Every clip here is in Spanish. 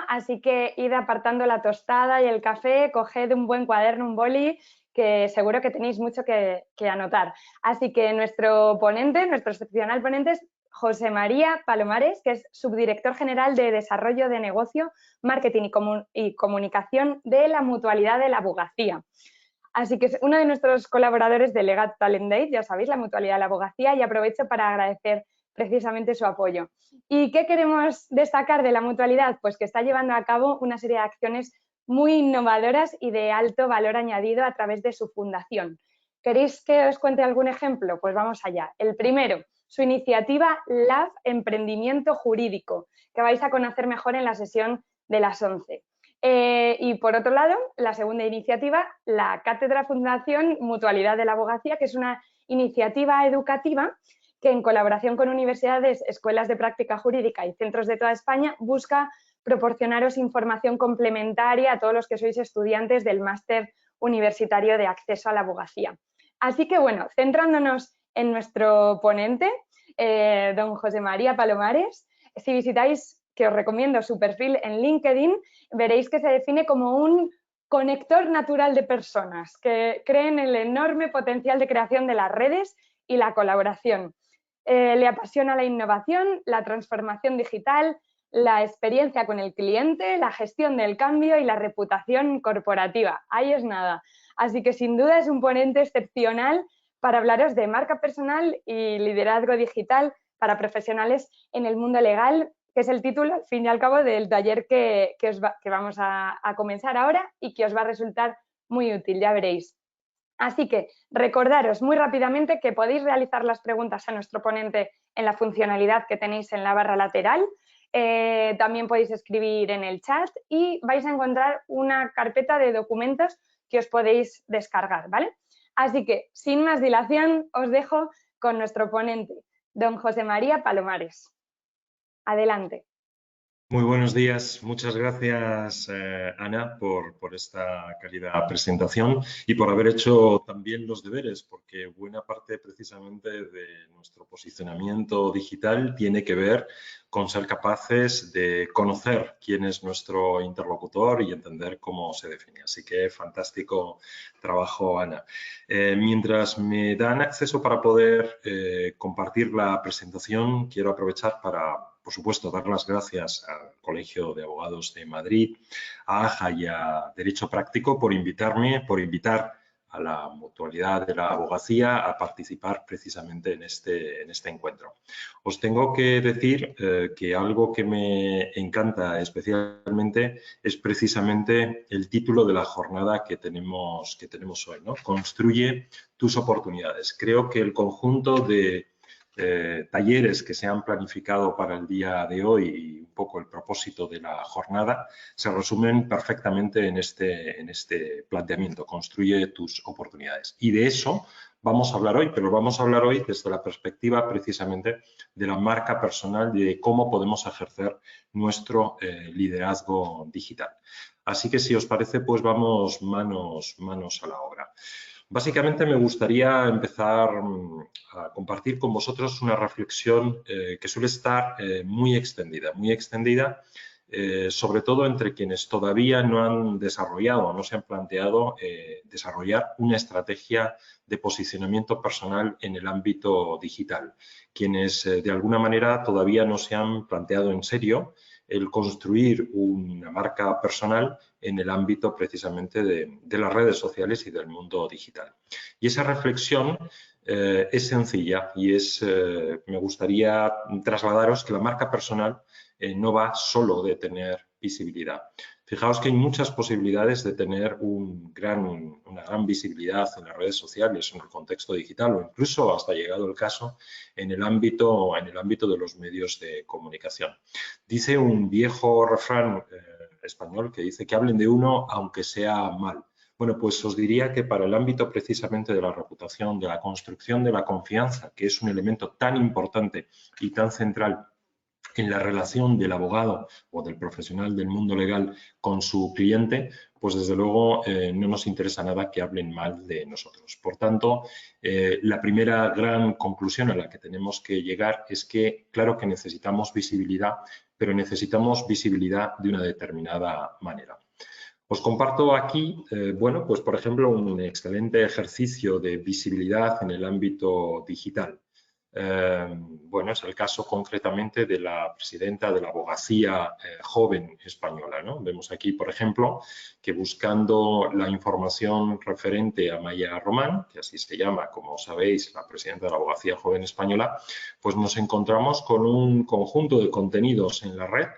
así que id apartando la tostada y el café, coged un buen cuaderno, un boli, que seguro que tenéis mucho que anotar. Así que nuestro excepcional ponente es José María Palomares, que es subdirector general de Desarrollo de Negocio, Marketing y Comunicación de la Mutualidad de la Abogacía. Así que es uno de nuestros colaboradores de Legat Talent Day, ya sabéis, la Mutualidad de la Abogacía, y aprovecho para agradecer precisamente su apoyo. ¿Y qué queremos destacar de la mutualidad? Pues que está llevando a cabo una serie de acciones muy innovadoras y de alto valor añadido a través de su fundación. ¿Queréis que os cuente algún ejemplo? Pues vamos allá. El primero, su iniciativa LAV Emprendimiento Jurídico, que vais a conocer mejor en la sesión de las 11. Y por otro lado, la segunda iniciativa, la Cátedra Fundación Mutualidad de la Abogacía, que es una iniciativa educativa que en colaboración con universidades, escuelas de práctica jurídica y centros de toda España busca proporcionaros información complementaria a todos los que sois estudiantes del máster universitario de acceso a la abogacía. Así que bueno, centrándonos en nuestro ponente, don José María Palomares, si visitáis, que os recomiendo su perfil en LinkedIn, veréis que se define como un conector natural de personas que creen el enorme potencial de creación de las redes y la colaboración. Le apasiona la innovación, la transformación digital, la experiencia con el cliente, la gestión del cambio y la reputación corporativa. Ahí es nada. Así que sin duda es un ponente excepcional para hablaros de marca personal y liderazgo digital para profesionales en el mundo legal, que es el título, al fin y al cabo, del taller que vamos a comenzar ahora y que os va a resultar muy útil, ya veréis. Así que recordaros muy rápidamente que podéis realizar las preguntas a nuestro ponente en la funcionalidad que tenéis en la barra lateral. También podéis escribir en el chat y vais a encontrar una carpeta de documentos que os podéis descargar, ¿vale? Así que, sin más dilación, os dejo con nuestro ponente, don José María Palomares. Adelante. Muy buenos días. Muchas gracias, Ana, por esta cálida presentación y por haber hecho también los deberes, porque buena parte precisamente de nuestro posicionamiento digital tiene que ver con ser capaces de conocer quién es nuestro interlocutor y entender cómo se define. Así que fantástico trabajo, Ana. Mientras me dan acceso para poder compartir la presentación, quiero aprovechar para, por supuesto, dar las gracias al Colegio de Abogados de Madrid, a AJA y a Derecho Práctico por invitar a la Mutualidad de la Abogacía a participar precisamente en este encuentro. Os tengo que decir que algo que me encanta especialmente es precisamente el título de la jornada que tenemos hoy, ¿no? Construye tus oportunidades. Creo que el conjunto de talleres que se han planificado para el día de hoy y un poco el propósito de la jornada se resumen perfectamente en este planteamiento, construye tus oportunidades. Y de eso vamos a hablar hoy, pero vamos a hablar hoy desde la perspectiva precisamente de la marca personal y de cómo podemos ejercer nuestro liderazgo digital. Así que si os parece, pues vamos manos a la obra. Básicamente me gustaría empezar a compartir con vosotros una reflexión que suele estar muy extendida, sobre todo entre quienes todavía no han desarrollado, no se han planteado desarrollar una estrategia de posicionamiento personal en el ámbito digital, quienes de alguna manera todavía no se han planteado en serio el construir una marca personal en el ámbito precisamente de las redes sociales y del mundo digital. Y esa reflexión es sencilla y me gustaría trasladaros que la marca personal no va solo de tener visibilidad. Fijaos que hay muchas posibilidades de tener una gran visibilidad en las redes sociales, en el contexto digital o incluso hasta llegado el caso en el ámbito de los medios de comunicación. Dice un viejo refrán español que dice que hablen de uno aunque sea mal. Bueno, pues os diría que para el ámbito precisamente de la reputación, de la construcción de la confianza, que es un elemento tan importante y tan central en la relación del abogado o del profesional del mundo legal con su cliente, pues desde luego no nos interesa nada que hablen mal de nosotros. Por tanto, la primera gran conclusión a la que tenemos que llegar es que, claro que necesitamos visibilidad, pero necesitamos visibilidad de una determinada manera. Os comparto aquí, bueno, pues por ejemplo, un excelente ejercicio de visibilidad en el ámbito digital. Bueno, es el caso concretamente de la presidenta de la abogacía joven española, ¿no? Vemos aquí, por ejemplo, que buscando la información referente a Maya Román, que así se llama, como sabéis, la presidenta de la abogacía joven española, pues nos encontramos con un conjunto de contenidos en la red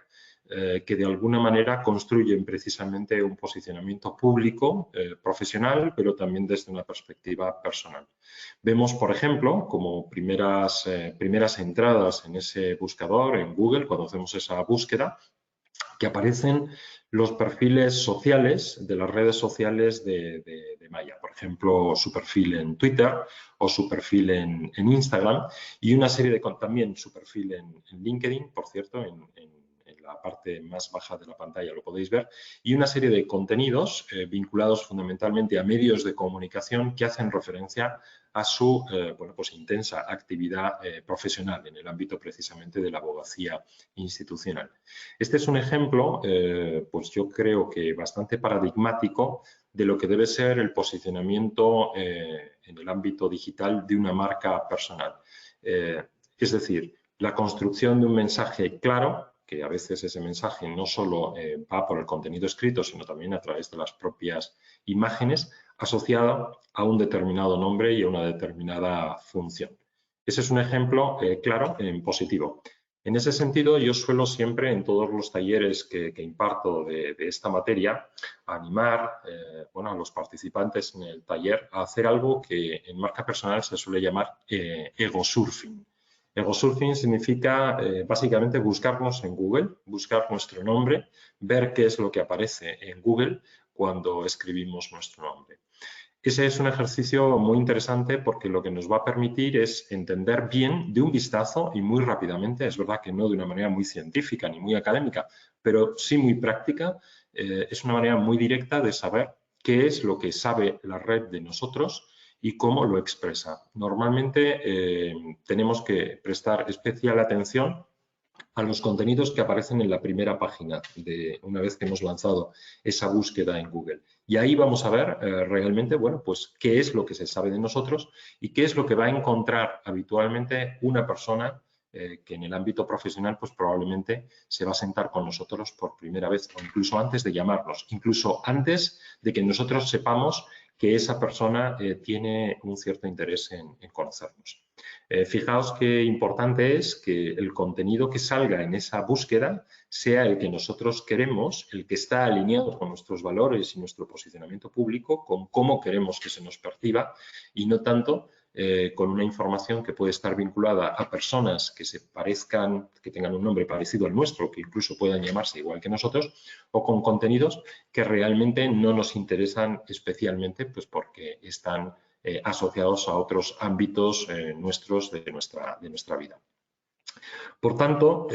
que de alguna manera construyen precisamente un posicionamiento público, profesional, pero también desde una perspectiva personal. Vemos, por ejemplo, como primeras entradas en ese buscador, en Google, cuando hacemos esa búsqueda, que aparecen los perfiles sociales de las redes sociales de Maya. Por ejemplo, su perfil en Twitter o su perfil en Instagram y una serie de, también su perfil en LinkedIn, por cierto, en la parte más baja de la pantalla lo podéis ver, y una serie de contenidos vinculados fundamentalmente a medios de comunicación que hacen referencia a su bueno, pues intensa actividad profesional en el ámbito precisamente de la abogacía institucional. Este es un ejemplo, pues yo creo que bastante paradigmático de lo que debe ser el posicionamiento en el ámbito digital de una marca personal. Es decir, la construcción de un mensaje claro, que a veces ese mensaje no solo va por el contenido escrito, sino también a través de las propias imágenes, asociado a un determinado nombre y a una determinada función. Ese es un ejemplo claro en positivo. En ese sentido, yo suelo siempre en todos los talleres que imparto de esta materia animar bueno, a los participantes en el taller a hacer algo que en marca personal se suele llamar ego surfing. Ego surfing significa básicamente buscarnos en Google, buscar nuestro nombre, ver qué es lo que aparece en Google cuando escribimos nuestro nombre. Ese es un ejercicio muy interesante porque lo que nos va a permitir es entender bien de un vistazo y muy rápidamente, es verdad que no de una manera muy científica ni muy académica, pero sí muy práctica, es una manera muy directa de saber qué es lo que sabe la red de nosotros y cómo lo expresa. Normalmente tenemos que prestar especial atención a los contenidos que aparecen en la primera página de una vez que hemos lanzado esa búsqueda en Google. Y ahí vamos a ver realmente, bueno, pues qué es lo que se sabe de nosotros y qué es lo que va a encontrar habitualmente una persona que en el ámbito profesional pues probablemente se va a sentar con nosotros por primera vez o incluso antes de llamarnos, incluso antes de que nosotros sepamos que esa persona tiene un cierto interés en conocernos. Fijaos qué importante es que el contenido que salga en esa búsqueda sea el que nosotros queremos, el que está alineado con nuestros valores y nuestro posicionamiento público, con cómo queremos que se nos perciba y no tanto con una información que puede estar vinculada a personas que se parezcan, que tengan un nombre parecido al nuestro, que incluso puedan llamarse igual que nosotros, o con contenidos que realmente no nos interesan especialmente, pues porque están asociados a otros ámbitos nuestros de nuestra vida. Por tanto,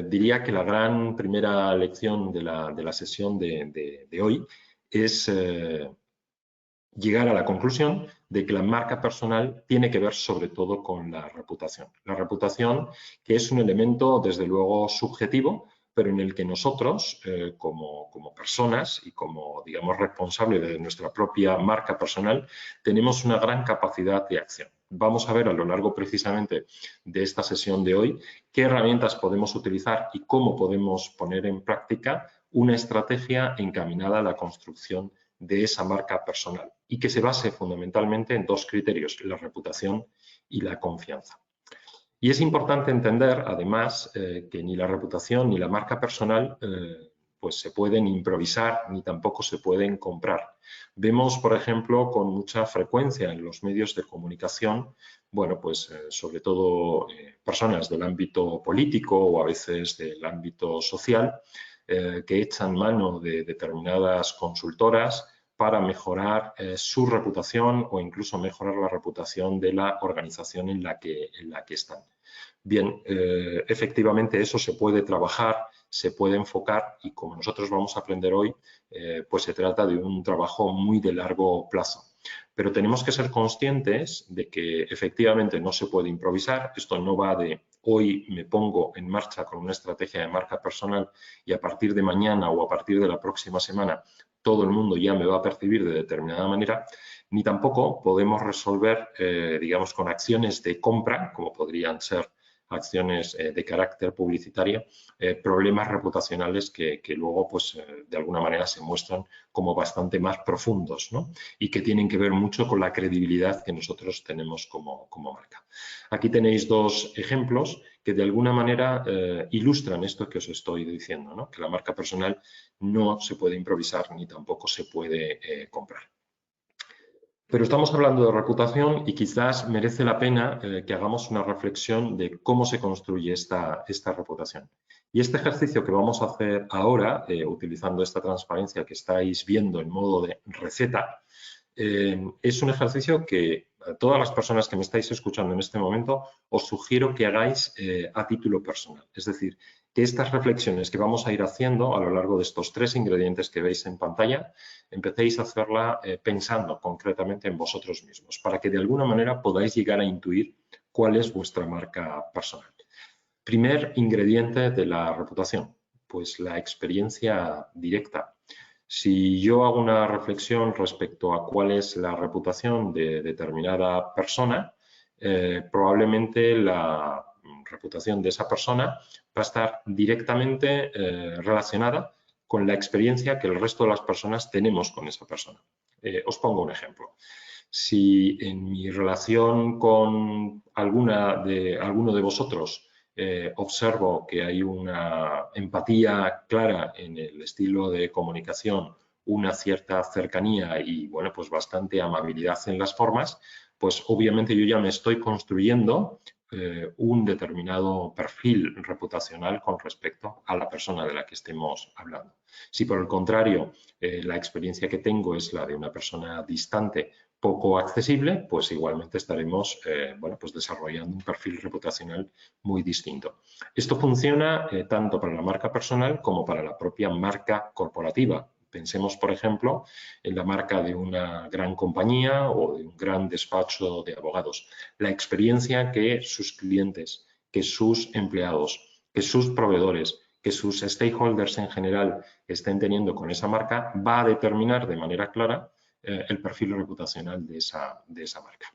diría que la gran primera lección de la sesión de hoy es llegar a la conclusión de que la marca personal tiene que ver sobre todo con la reputación. La reputación que es un elemento desde luego subjetivo, pero en el que nosotros como personas y como digamos responsables de nuestra propia marca personal tenemos una gran capacidad de acción. Vamos a ver a lo largo precisamente de esta sesión de hoy qué herramientas podemos utilizar y cómo podemos poner en práctica una estrategia encaminada a la construcción de esa marca personal y que se base fundamentalmente en dos criterios, la reputación y la confianza. Y es importante entender, además, que ni la reputación ni la marca personal pues se pueden improvisar ni tampoco se pueden comprar. Vemos, por ejemplo, con mucha frecuencia en los medios de comunicación, bueno, pues sobre todo personas del ámbito político o a veces del ámbito social, que echan mano de determinadas consultoras para mejorar su reputación o incluso mejorar la reputación de la organización en la que están. Bien, efectivamente eso se puede trabajar, se puede enfocar y como nosotros vamos a aprender hoy, pues se trata de un trabajo muy de largo plazo. Pero tenemos que ser conscientes de que efectivamente no se puede improvisar. Esto no va de hoy me pongo en marcha con una estrategia de marca personal y a partir de mañana o a partir de la próxima semana todo el mundo ya me va a percibir de determinada manera, ni tampoco podemos resolver, digamos, con acciones de compra, como podrían ser acciones de carácter publicitario, problemas reputacionales que luego, pues, de alguna manera se muestran como bastante más profundos, ¿no? Y que tienen que ver mucho con la credibilidad que nosotros tenemos como marca. Aquí tenéis dos ejemplos que de alguna manera ilustran esto que os estoy diciendo, ¿no? Que la marca personal no se puede improvisar ni tampoco se puede comprar. Pero estamos hablando de reputación y quizás merece la pena que hagamos una reflexión de cómo se construye esta reputación. Y este ejercicio que vamos a hacer ahora, utilizando esta transparencia que estáis viendo en modo de receta, es un ejercicio que a todas las personas que me estáis escuchando en este momento os sugiero que hagáis a título personal. Es decir, que estas reflexiones que vamos a ir haciendo a lo largo de estos 3 ingredientes que veis en pantalla, empecéis a hacerla pensando concretamente en vosotros mismos, para que de alguna manera podáis llegar a intuir cuál es vuestra marca personal. Primer ingrediente de la reputación, pues la experiencia directa. Si yo hago una reflexión respecto a cuál es la reputación de determinada persona, probablemente la reputación de esa persona va a estar directamente relacionada con la experiencia que el resto de las personas tenemos con esa persona. Os pongo un ejemplo. Si en mi relación con alguno de vosotros observo que hay una empatía clara en el estilo de comunicación, una cierta cercanía y, bueno, pues bastante amabilidad en las formas, pues obviamente yo ya me estoy construyendo un determinado perfil reputacional con respecto a la persona de la que estemos hablando. Si por el contrario la experiencia que tengo es la de una persona distante, poco accesible, pues igualmente estaremos bueno, pues desarrollando un perfil reputacional muy distinto. Esto funciona tanto para la marca personal como para la propia marca corporativa. Pensemos, por ejemplo, en la marca de una gran compañía o de un gran despacho de abogados. La experiencia que sus clientes, que sus empleados, que sus proveedores, que sus stakeholders en general estén teniendo con esa marca va a determinar de manera clara el perfil reputacional de esa marca.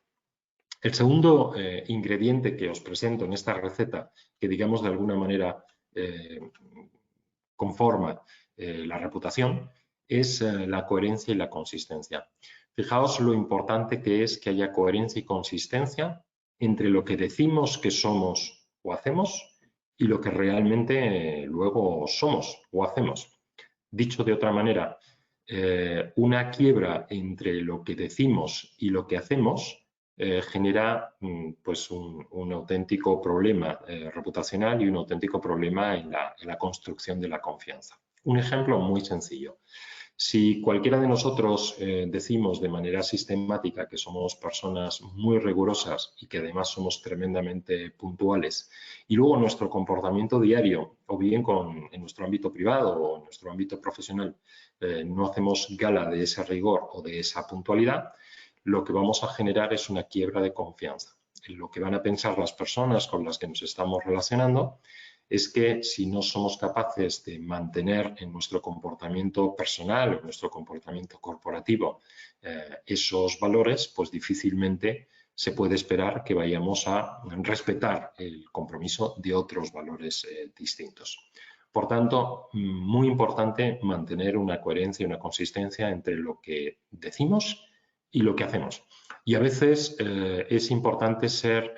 El segundo ingrediente que os presento en esta receta, que digamos de alguna manera conforma la reputación, es la coherencia y la consistencia. Fijaos lo importante que es que haya coherencia y consistencia entre lo que decimos que somos o hacemos y lo que realmente luego somos o hacemos. Dicho de otra manera, una quiebra entre lo que decimos y lo que hacemos genera pues un auténtico problema reputacional y un auténtico problema en la construcción de la confianza. Un ejemplo muy sencillo. Si cualquiera de nosotros decimos de manera sistemática que somos personas muy rigurosas y que además somos tremendamente puntuales y luego nuestro comportamiento diario, o bien en nuestro ámbito privado o en nuestro ámbito profesional, no hacemos gala de ese rigor o de esa puntualidad, lo que vamos a generar es una quiebra de confianza. En lo que van a pensar las personas con las que nos estamos relacionando es que si no somos capaces de mantener en nuestro comportamiento personal o en nuestro comportamiento corporativo esos valores, pues difícilmente se puede esperar que vayamos a respetar el compromiso de otros valores distintos. Por tanto, muy importante mantener una coherencia y una consistencia entre lo que decimos y lo que hacemos. Y a veces es importante ser,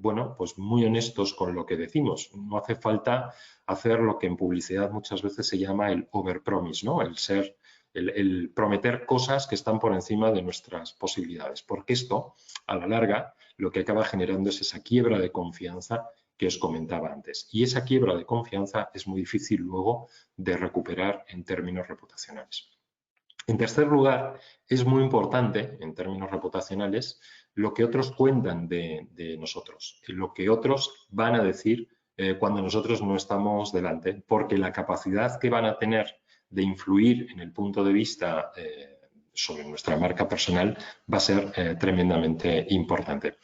bueno, pues muy honestos con lo que decimos. No hace falta hacer lo que en publicidad muchas veces se llama el overpromise, ¿no? El prometer cosas que están por encima de nuestras posibilidades, porque esto, a la larga, lo que acaba generando es esa quiebra de confianza que os comentaba antes. Y esa quiebra de confianza es muy difícil luego de recuperar en términos reputacionales. En tercer lugar, es muy importante, en términos reputacionales, lo que otros cuentan de nosotros, lo que otros van a decir cuando nosotros no estamos delante, porque la capacidad que van a tener de influir en el punto de vista sobre nuestra marca personal va a ser tremendamente importante.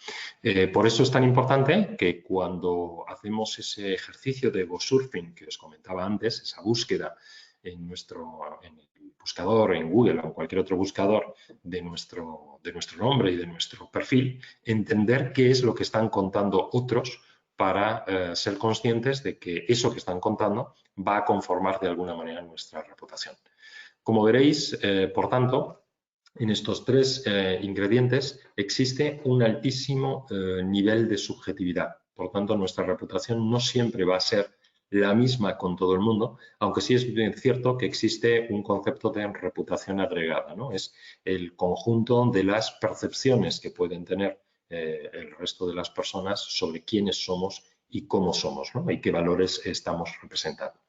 Por eso es tan importante que cuando hacemos ese ejercicio de ego surfing que os comentaba antes, esa búsqueda en el buscador, en Google o en cualquier otro buscador de nuestro nombre y de nuestro perfil, entender qué es lo que están contando otros para ser conscientes de que eso que están contando va a conformar de alguna manera nuestra reputación. Como veréis, por tanto, en estos tres ingredientes existe un altísimo nivel de subjetividad. Por tanto, nuestra reputación no siempre va a ser la misma con todo el mundo, aunque sí es bien cierto que existe un concepto de reputación agregada, ¿no? Es el conjunto de las percepciones que pueden tener el resto de las personas sobre quiénes somos y cómo somos, ¿no? Y qué valores estamos representando.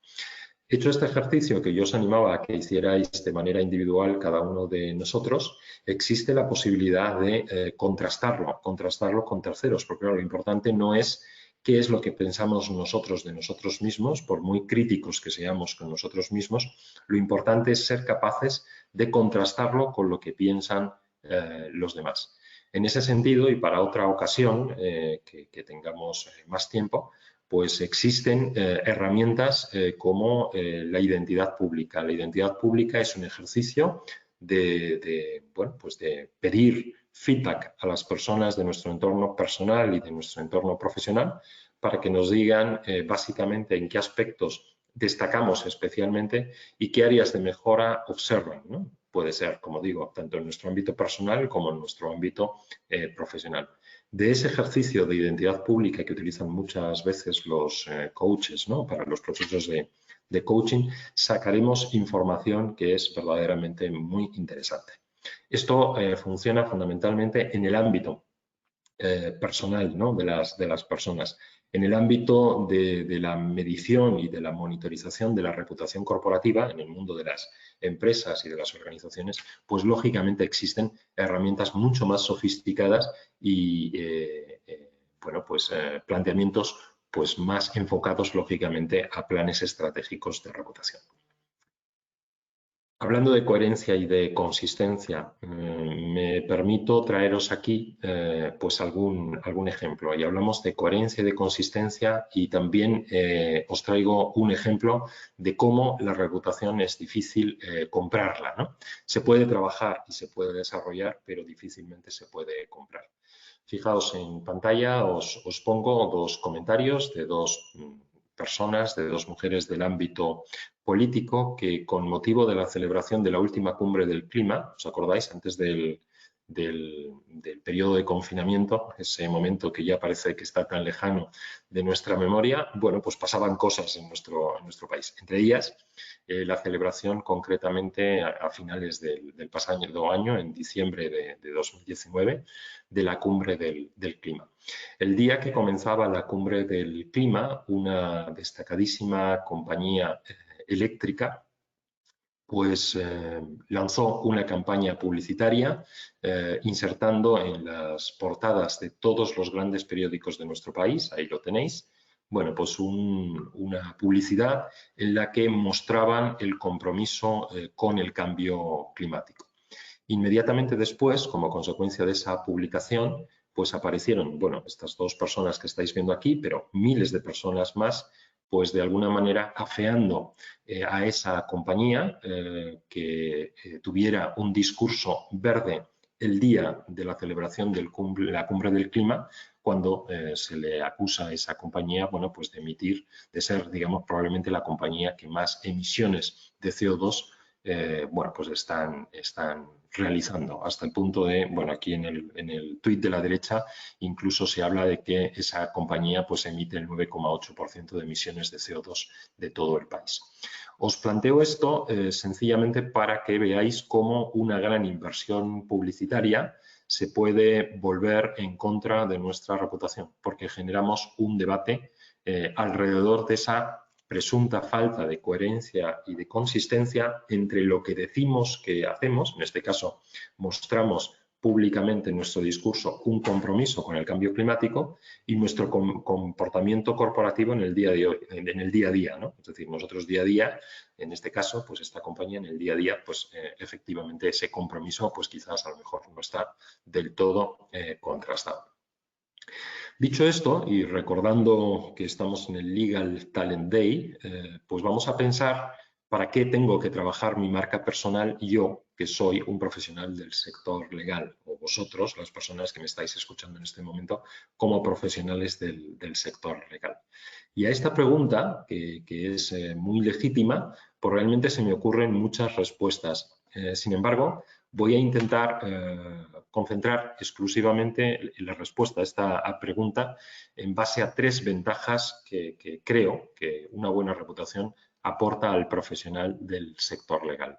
Hecho este ejercicio que yo os animaba a que hicierais de manera individual cada uno de nosotros, existe la posibilidad de contrastarlo con terceros, porque claro, lo importante no es qué es lo que pensamos nosotros de nosotros mismos, por muy críticos que seamos con nosotros mismos, lo importante es ser capaces de contrastarlo con lo que piensan los demás. En ese sentido, y para otra ocasión que tengamos más tiempo, pues existen herramientas como la identidad pública. La identidad pública es un ejercicio bueno, pues de pedir feedback a las personas de nuestro entorno personal y de nuestro entorno profesional para que nos digan básicamente en qué aspectos destacamos especialmente y qué áreas de mejora observan, ¿no? Puede ser, como digo, tanto en nuestro ámbito personal como en nuestro ámbito profesional. De ese ejercicio de identidad pública que utilizan muchas veces los coaches, ¿no? Para los procesos de coaching, sacaremos información que es verdaderamente muy interesante. Esto funciona fundamentalmente en el ámbito personal, ¿no? de las personas. En el ámbito de la medición y de la monitorización de la reputación corporativa, en el mundo de las empresas y de las organizaciones, pues lógicamente existen herramientas mucho más sofisticadas y bueno, pues planteamientos pues más enfocados lógicamente a planes estratégicos de reputación. Hablando de coherencia y de consistencia, me permito traeros aquí pues algún ejemplo. Y hablamos de coherencia y de consistencia y también os traigo un ejemplo de cómo la reputación es difícil comprarla, ¿no? Se puede trabajar y se puede desarrollar, pero difícilmente se puede comprar. Fijaos en pantalla, os pongo dos comentarios de dos personas, de dos mujeres del ámbito político que con motivo de la celebración de la última cumbre del clima, ¿os acordáis? Antes del periodo de confinamiento, ese momento que ya parece que está tan lejano de nuestra memoria, bueno, pues pasaban cosas en nuestro país. Entre ellas, la celebración concretamente a finales del pasado año, en diciembre de 2019, de la cumbre del clima. El día que comenzaba la cumbre del clima, una destacadísima compañía eléctrica pues lanzó una campaña publicitaria insertando en las portadas de todos los grandes periódicos de nuestro país, ahí lo tenéis, bueno, pues una publicidad en la que mostraban el compromiso con el cambio climático. Inmediatamente después, como consecuencia de esa publicación, pues aparecieron, bueno, estas dos personas que estáis viendo aquí, pero miles de personas más, pues de alguna manera afeando a esa compañía que tuviera un discurso verde el día de la celebración de la cumbre del clima, cuando se le acusa a esa compañía, bueno, pues de emitir, de ser, digamos, probablemente la compañía que más emisiones de CO2 bueno, pues están realizando, hasta el punto de, bueno, aquí en el tuit de la derecha incluso se habla de que esa compañía pues emite el 9,8% de emisiones de CO2 de todo el país. Os planteo esto sencillamente para que veáis cómo una gran inversión publicitaria se puede volver en contra de nuestra reputación, porque generamos un debate alrededor de esa presunta falta de coherencia y de consistencia entre lo que decimos que hacemos, en este caso mostramos públicamente en nuestro discurso un compromiso con el cambio climático, y nuestro comportamiento corporativo en el día a día, ¿no? Es decir, nosotros día a día, en este caso, pues esta compañía en el día a día, pues efectivamente ese compromiso, pues quizás a lo mejor no está del todo contrastado. Dicho esto, y recordando que estamos en el Legal Talent Day, pues vamos a pensar para qué tengo que trabajar mi marca personal yo, que soy un profesional del sector legal, o vosotros, las personas que me estáis escuchando en este momento, como profesionales del sector legal. Y a esta pregunta, que es muy legítima, pues realmente se me ocurren muchas respuestas. Sin embargo, voy a intentar concentrar exclusivamente la respuesta a esta pregunta en base a 3 ventajas que creo que una buena reputación aporta al profesional del sector legal.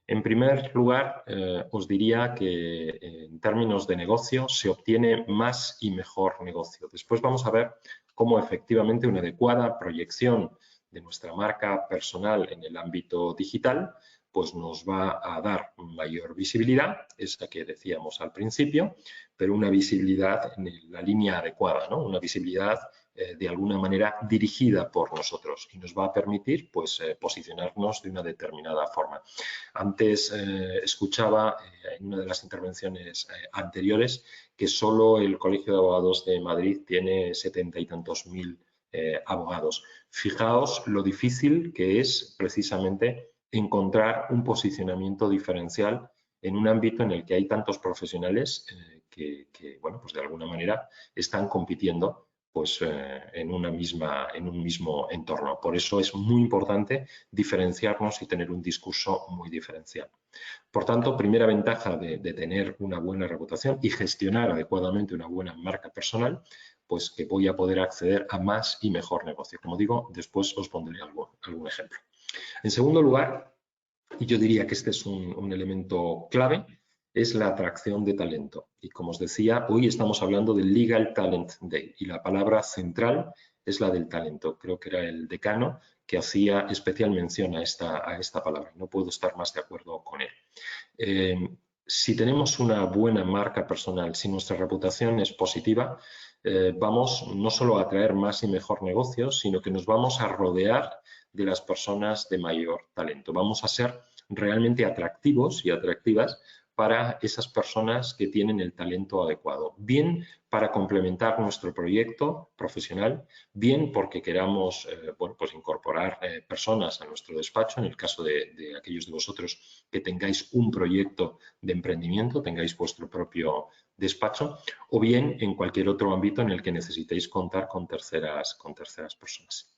En primer lugar, os diría que en términos de negocio se obtiene más y mejor negocio. Después vamos a ver cómo efectivamente una adecuada proyección de nuestra marca personal en el ámbito digital pues nos va a dar mayor visibilidad, esa que decíamos al principio, pero una visibilidad en la línea adecuada, ¿no? Una visibilidad de alguna manera dirigida por nosotros y nos va a permitir pues, posicionarnos de una determinada forma. Antes escuchaba en una de las intervenciones anteriores que solo el Colegio de Abogados de Madrid tiene 70 y tantos mil abogados. Fijaos lo difícil que es precisamente encontrar un posicionamiento diferencial en un ámbito en el que hay tantos profesionales que bueno, pues de alguna manera están compitiendo pues, en un mismo entorno. Por eso es muy importante diferenciarnos y tener un discurso muy diferencial. Por tanto, primera ventaja de tener una buena reputación y gestionar adecuadamente una buena marca personal, pues que voy a poder acceder a más y mejor negocio. Como digo, después os pondré algún ejemplo. En segundo lugar, y yo diría que este es un elemento clave, es la atracción de talento. Y como os decía, hoy estamos hablando del Legal Talent Day y la palabra central es la del talento. Creo que era el decano que hacía especial mención a esta palabra. No puedo estar más de acuerdo con él. Si tenemos una buena marca personal, si nuestra reputación es positiva, vamos no solo a atraer más y mejor negocio, sino que nos vamos a rodear de las personas de mayor talento. Vamos a ser realmente atractivos y atractivas para esas personas que tienen el talento adecuado, bien para complementar nuestro proyecto profesional, bien porque queramos bueno, pues incorporar personas a nuestro despacho, en el caso de aquellos de vosotros que tengáis un proyecto de emprendimiento, tengáis vuestro propio despacho, o bien en cualquier otro ámbito en el que necesitéis contar con terceras personas.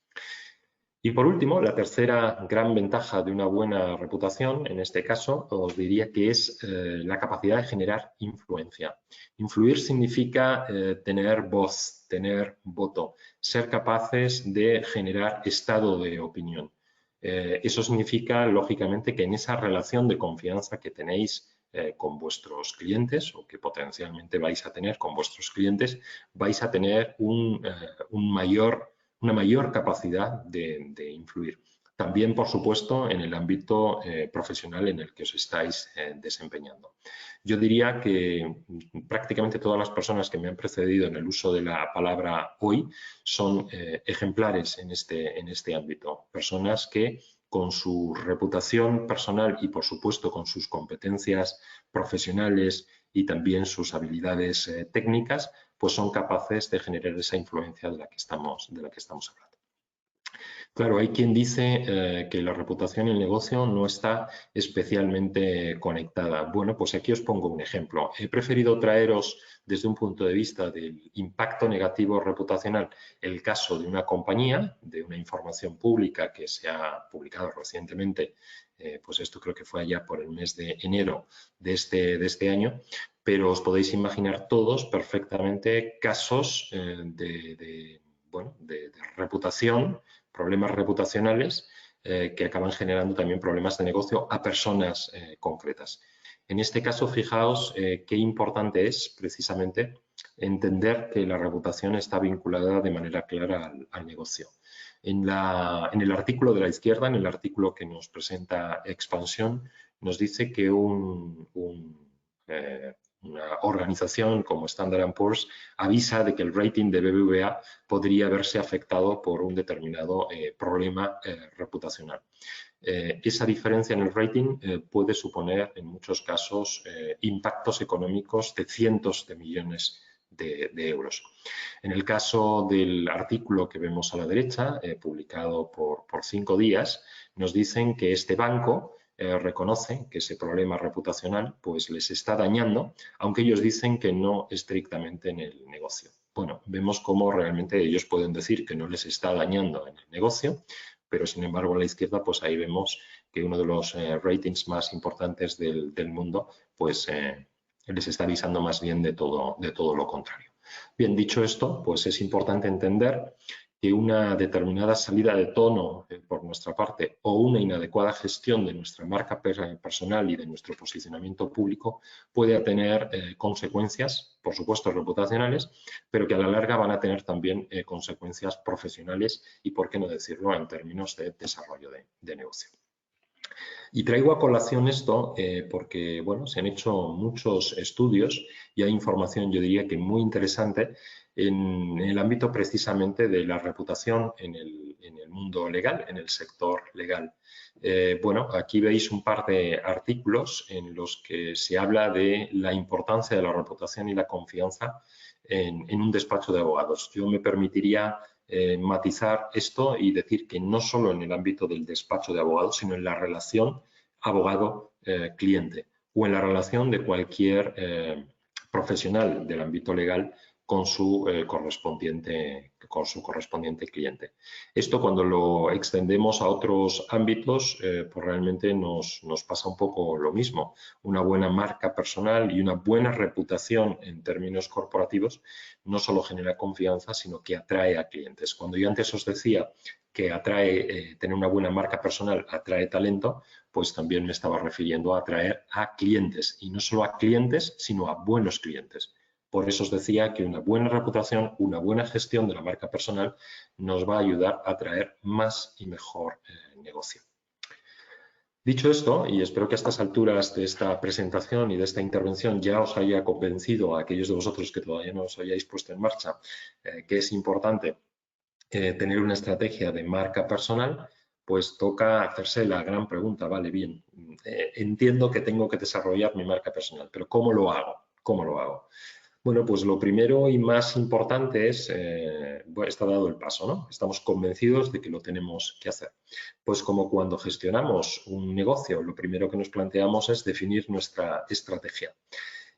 Y por último, la tercera gran ventaja de una buena reputación, en este caso, os diría que es la capacidad de generar influencia. Influir significa tener voz, tener voto, ser capaces de generar estado de opinión. Eso significa, lógicamente, que en esa relación de confianza que tenéis con vuestros clientes o que potencialmente vais a tener con vuestros clientes, vais a tener una mayor capacidad de influir. También, por supuesto, en el ámbito profesional en el que os estáis desempeñando. Yo diría que prácticamente todas las personas que me han precedido en el uso de la palabra hoy son ejemplares en este ámbito. Personas que con su reputación personal y, por supuesto, con sus competencias profesionales y también sus habilidades técnicas, pues son capaces de generar esa influencia de la que estamos hablando. Claro, hay quien dice que la reputación y el negocio no está especialmente conectada. Bueno, pues aquí os pongo un ejemplo. He preferido traeros desde un punto de vista del impacto negativo reputacional el caso de una compañía, de una información pública que se ha publicado recientemente, pues esto creo que fue allá por el mes de enero de este año, pero os podéis imaginar todos perfectamente casos de reputación, problemas reputacionales que acaban generando también problemas de negocio a personas concretas. En este caso, fijaos qué importante es precisamente entender que la reputación está vinculada de manera clara al negocio. En el artículo de la izquierda, en el artículo que nos presenta Expansión, nos dice que una organización como Standard & Poor's avisa de que el rating de BBVA podría verse afectado por un determinado problema reputacional. Esa diferencia en el rating puede suponer en muchos casos impactos económicos de cientos de millones de euros. En el caso del artículo que vemos a la derecha, publicado por 5 días, nos dicen que este banco reconoce que ese problema reputacional pues les está dañando, aunque ellos dicen que no estrictamente en el negocio. Bueno, vemos cómo realmente ellos pueden decir que no les está dañando en el negocio, pero sin embargo a la izquierda pues ahí vemos que uno de los ratings más importantes del mundo pues les está avisando más bien de todo lo contrario. Bien, dicho esto, pues es importante entender que una determinada salida de tono por nuestra parte o una inadecuada gestión de nuestra marca personal y de nuestro posicionamiento público puede tener consecuencias, por supuesto, reputacionales, pero que a la larga van a tener también consecuencias profesionales y, por qué no decirlo, en términos de desarrollo de negocio. Y traigo a colación esto porque, bueno, se han hecho muchos estudios y hay información, yo diría que muy interesante, en el ámbito precisamente de la reputación en el mundo legal, en el sector legal. Bueno, aquí veis un par de artículos en los que se habla de la importancia de la reputación y la confianza en un despacho de abogados. Yo me permitiría matizar esto y decir que no solo en el ámbito del despacho de abogados, sino en la relación abogado-cliente o en la relación de cualquier profesional del ámbito legal con su correspondiente cliente. Esto, cuando lo extendemos a otros ámbitos, pues realmente nos pasa un poco lo mismo. Una buena marca personal y una buena reputación en términos corporativos no solo genera confianza, sino que atrae a clientes. Cuando yo antes os decía que tener una buena marca personal atrae talento, pues también me estaba refiriendo a atraer a clientes, y no solo a clientes, sino a buenos clientes. Por eso os decía que una buena reputación, una buena gestión de la marca personal nos va a ayudar a atraer más y mejor negocio. Dicho esto, y espero que a estas alturas de esta presentación y de esta intervención ya os haya convencido a aquellos de vosotros que todavía no os hayáis puesto en marcha que es importante tener una estrategia de marca personal, pues toca hacerse la gran pregunta, vale, bien, entiendo que tengo que desarrollar mi marca personal, pero ¿cómo lo hago? ¿Cómo lo hago? Bueno, pues lo primero y más importante es, bueno, está dado el paso, ¿no? Estamos convencidos de que lo tenemos que hacer. Pues como cuando gestionamos un negocio, lo primero que nos planteamos es definir nuestra estrategia.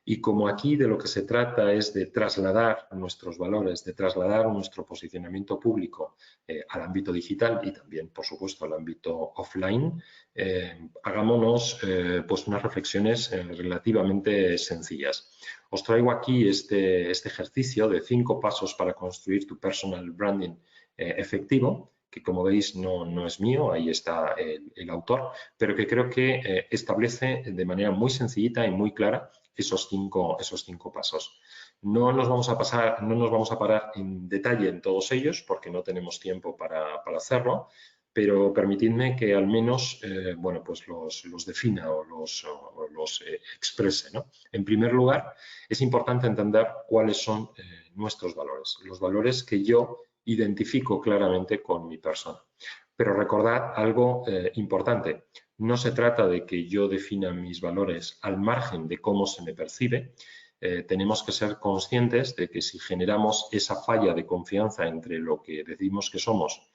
Y como aquí de lo que se trata es de trasladar nuestros valores, de trasladar nuestro posicionamiento público al ámbito digital y también, por supuesto, al ámbito offline, hagámonos pues unas reflexiones relativamente sencillas. Os traigo aquí este ejercicio de 5 pasos para construir tu personal branding efectivo, que como veis no es mío, ahí está el autor, pero que creo que establece de manera muy sencillita y muy clara esos cinco pasos. No nos vamos a parar en detalle en todos ellos porque no tenemos tiempo para hacerlo, pero permitidme que al menos bueno, pues los defina o los exprese, ¿no? En primer lugar, es importante entender cuáles son nuestros valores, los valores que yo identifico claramente con mi persona. Pero recordad algo importante. No se trata de que yo defina mis valores al margen de cómo se me percibe. Tenemos que ser conscientes de que si generamos esa falla de confianza entre lo que decimos que somos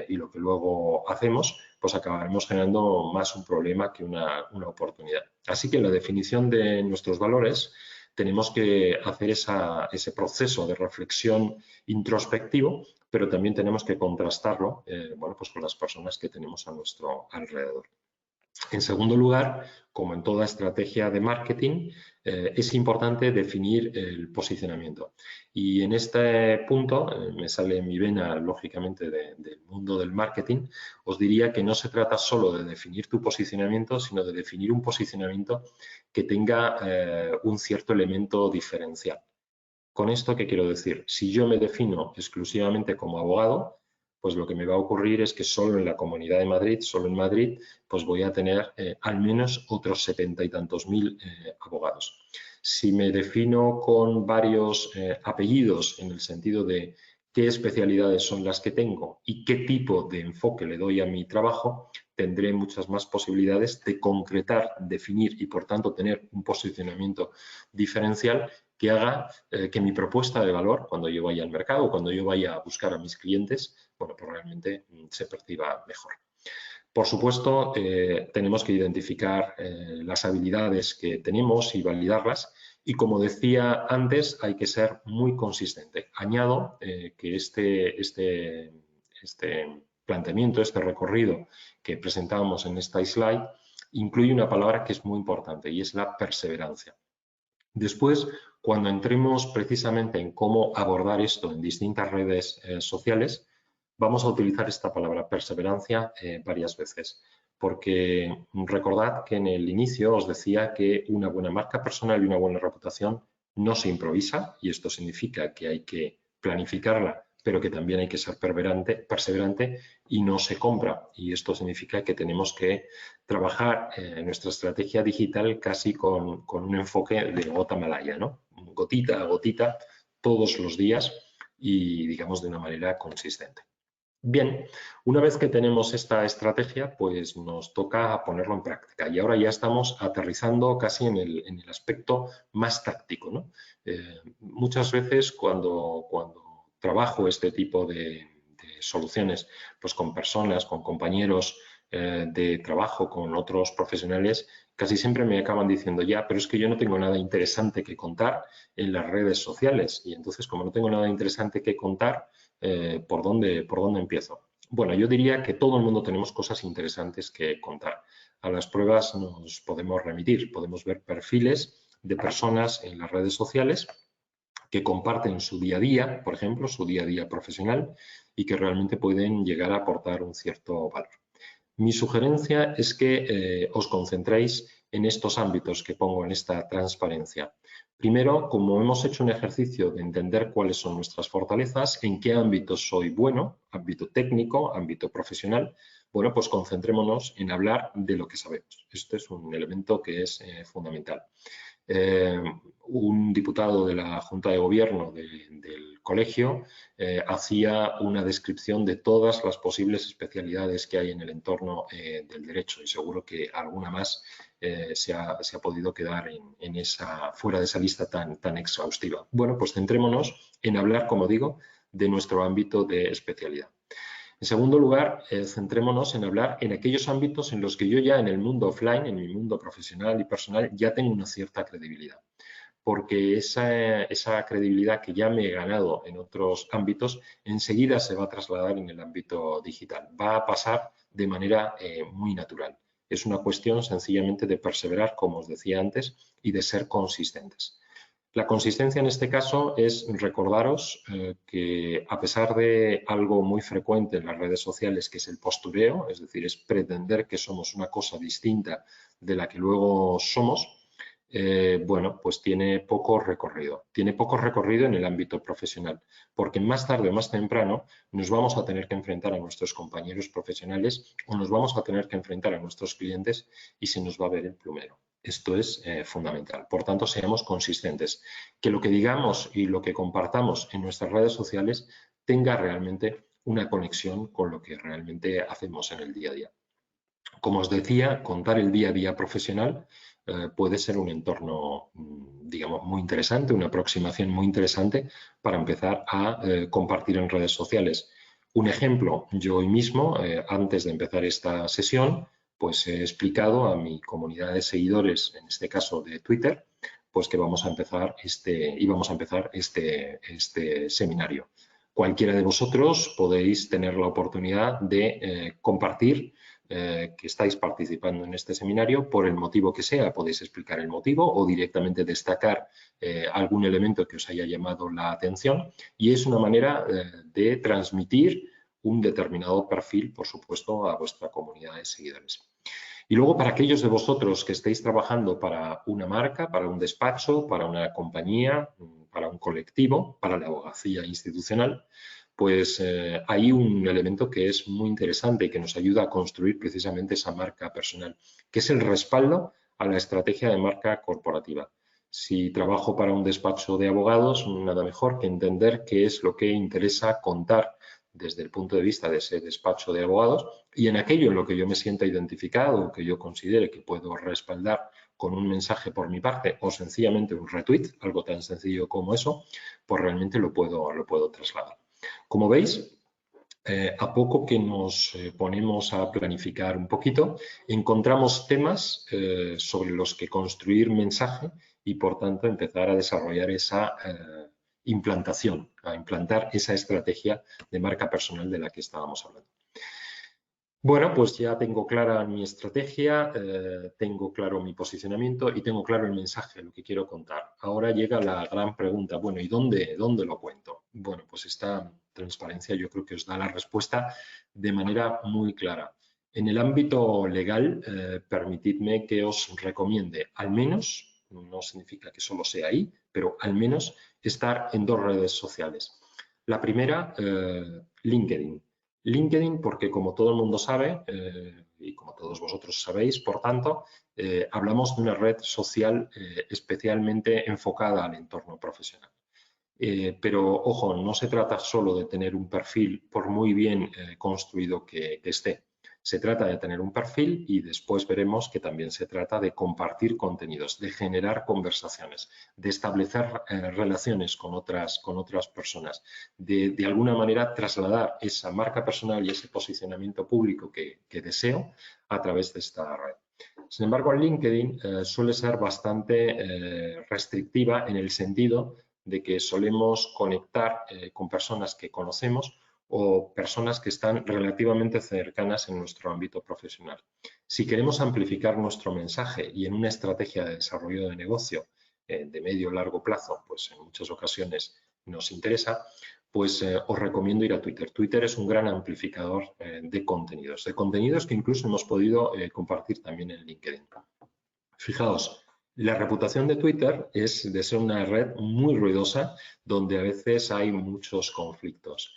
y lo que luego hacemos, pues acabaremos generando más un problema que una oportunidad. Así que en la definición de nuestros valores tenemos que hacer ese proceso de reflexión introspectivo, pero también tenemos que contrastarlo bueno, pues con las personas que tenemos a nuestro alrededor. En segundo lugar, como en toda estrategia de marketing, es importante definir el posicionamiento. Y en este punto, me sale en mi vena, lógicamente, del mundo del marketing, os diría que no se trata solo de definir tu posicionamiento, sino de definir un posicionamiento que tenga un cierto elemento diferencial. Con esto, ¿qué quiero decir? Si yo me defino exclusivamente como abogado, pues lo que me va a ocurrir es que solo en la Comunidad de Madrid, solo en Madrid, pues voy a tener al menos otros 70 y tantos mil abogados. Si me defino con varios apellidos en el sentido de qué especialidades son las que tengo y qué tipo de enfoque le doy a mi trabajo, tendré muchas más posibilidades de concretar, definir y, por tanto, tener un posicionamiento diferencial que haga que mi propuesta de valor, cuando yo vaya al mercado, cuando yo vaya a buscar a mis clientes, bueno, pues realmente se perciba mejor. Por supuesto, tenemos que identificar las habilidades que tenemos y validarlas. Y como decía antes, hay que ser muy consistente. Añado que este planteamiento, este recorrido que presentábamos en esta slide, incluye una palabra que es muy importante y es la perseverancia. Después, cuando entremos precisamente en cómo abordar esto en distintas redes sociales, vamos a utilizar esta palabra perseverancia varias veces, porque recordad que en el inicio os decía que una buena marca personal y una buena reputación no se improvisa, y esto significa que hay que planificarla, pero que también hay que ser perseverante y no se compra. Y esto significa que tenemos que trabajar nuestra estrategia digital casi con un enfoque de gota malaya, ¿no? Gotita a gotita, todos los días y, digamos, de una manera consistente. Bien, una vez que tenemos esta estrategia, pues nos toca ponerlo en práctica y ahora ya estamos aterrizando casi en el aspecto más táctico, ¿no? Muchas veces cuando trabajo este tipo de soluciones pues con personas, con compañeros de trabajo, con otros profesionales, casi siempre me acaban diciendo ya, pero es que yo no tengo nada interesante que contar en las redes sociales y entonces como no tengo nada interesante que contar, ¿por dónde empiezo? Bueno, yo diría que todo el mundo tenemos cosas interesantes que contar. A las pruebas nos podemos remitir, podemos ver perfiles de personas en las redes sociales que comparten su día a día, por ejemplo, su día a día profesional y que realmente pueden llegar a aportar un cierto valor. Mi sugerencia es que os concentréis en estos ámbitos que pongo en esta transparencia. Primero, como hemos hecho un ejercicio de entender cuáles son nuestras fortalezas, en qué ámbito soy bueno, ámbito técnico, ámbito profesional, bueno, pues concentrémonos en hablar de lo que sabemos. Este es un elemento que es fundamental. Un diputado de la Junta de Gobierno del colegio hacía una descripción de todas las posibles especialidades que hay en el entorno del derecho y seguro que alguna más se ha podido quedar fuera de esa lista tan exhaustiva. Bueno, pues centrémonos en hablar, como digo, de nuestro ámbito de especialidad. En segundo lugar, centrémonos en hablar en aquellos ámbitos en los que yo ya en el mundo offline, en mi mundo profesional y personal, ya tengo una cierta credibilidad. Porque esa credibilidad que ya me he ganado en otros ámbitos, enseguida se va a trasladar en el ámbito digital. Va a pasar de manera muy natural. Es una cuestión sencillamente de perseverar, como os decía antes, y de ser consistentes. La consistencia en este caso es recordaros que a pesar de algo muy frecuente en las redes sociales que es el postureo, es decir, es pretender que somos una cosa distinta de la que luego somos, bueno, pues tiene poco recorrido. Tiene poco recorrido en el ámbito profesional, porque más tarde o más temprano nos vamos a tener que enfrentar a nuestros compañeros profesionales o nos vamos a tener que enfrentar a nuestros clientes y se nos va a ver el plumero. Esto es fundamental. Por tanto, seamos consistentes. Que lo que digamos y lo que compartamos en nuestras redes sociales tenga realmente una conexión con lo que realmente hacemos en el día a día. Como os decía, contar el día a día profesional puede ser un entorno, digamos, muy interesante, una aproximación muy interesante para empezar a compartir en redes sociales. Un ejemplo, yo hoy mismo, antes de empezar esta sesión, pues he explicado a mi comunidad de seguidores, en este caso de Twitter, pues que íbamos a empezar este seminario. Cualquiera de vosotros podéis tener la oportunidad de compartir que estáis participando en este seminario por el motivo que sea. Podéis explicar el motivo o directamente destacar algún elemento que os haya llamado la atención y es una manera de transmitir un determinado perfil, por supuesto, a vuestra comunidad de seguidores. Y luego, para aquellos de vosotros que estéis trabajando para una marca, para un despacho, para una compañía, para un colectivo, para la abogacía institucional, pues hay un elemento que es muy interesante y que nos ayuda a construir precisamente esa marca personal, que es el respaldo a la estrategia de marca corporativa. Si trabajo para un despacho de abogados, nada mejor que entender qué es lo que interesa contar desde el punto de vista de ese despacho de abogados y en aquello en lo que yo me sienta identificado o que yo considere que puedo respaldar con un mensaje por mi parte o sencillamente un retweet, algo tan sencillo como eso, pues realmente lo puedo trasladar. Como veis, a poco que nos ponemos a planificar un poquito, encontramos temas sobre los que construir mensaje y, por tanto, empezar a desarrollar esa implantación, a implantar esa estrategia de marca personal de la que estábamos hablando. Bueno, pues ya tengo clara mi estrategia, tengo claro mi posicionamiento y tengo claro el mensaje, lo que quiero contar. Ahora llega la gran pregunta, bueno, ¿y dónde lo cuento? Bueno, pues esta transparencia yo creo que os da la respuesta de manera muy clara. En el ámbito legal, permitidme que os recomiende al menos, no significa que solo sea ahí, pero al menos estar en 2 redes sociales. La primera, LinkedIn. LinkedIn porque, como todo el mundo sabe, y como todos vosotros sabéis, por tanto, hablamos de una red social especialmente enfocada al entorno profesional. Pero, ojo, no se trata solo de tener un perfil, por muy bien construido que esté. Se trata de tener un perfil y después veremos que también se trata de compartir contenidos, de generar conversaciones, de establecer relaciones con otras personas, de alguna manera trasladar esa marca personal y ese posicionamiento público que deseo a través de esta red. Sin embargo, LinkedIn suele ser bastante restrictiva en el sentido de que solemos conectar con personas que conocemos o personas que están relativamente cercanas en nuestro ámbito profesional. Si queremos amplificar nuestro mensaje y en una estrategia de desarrollo de negocio de medio o largo plazo, pues en muchas ocasiones nos interesa, pues os recomiendo ir a Twitter. Twitter es un gran amplificador de contenidos que incluso hemos podido compartir también en LinkedIn. Fijaos, la reputación de Twitter es de ser una red muy ruidosa donde a veces hay muchos conflictos.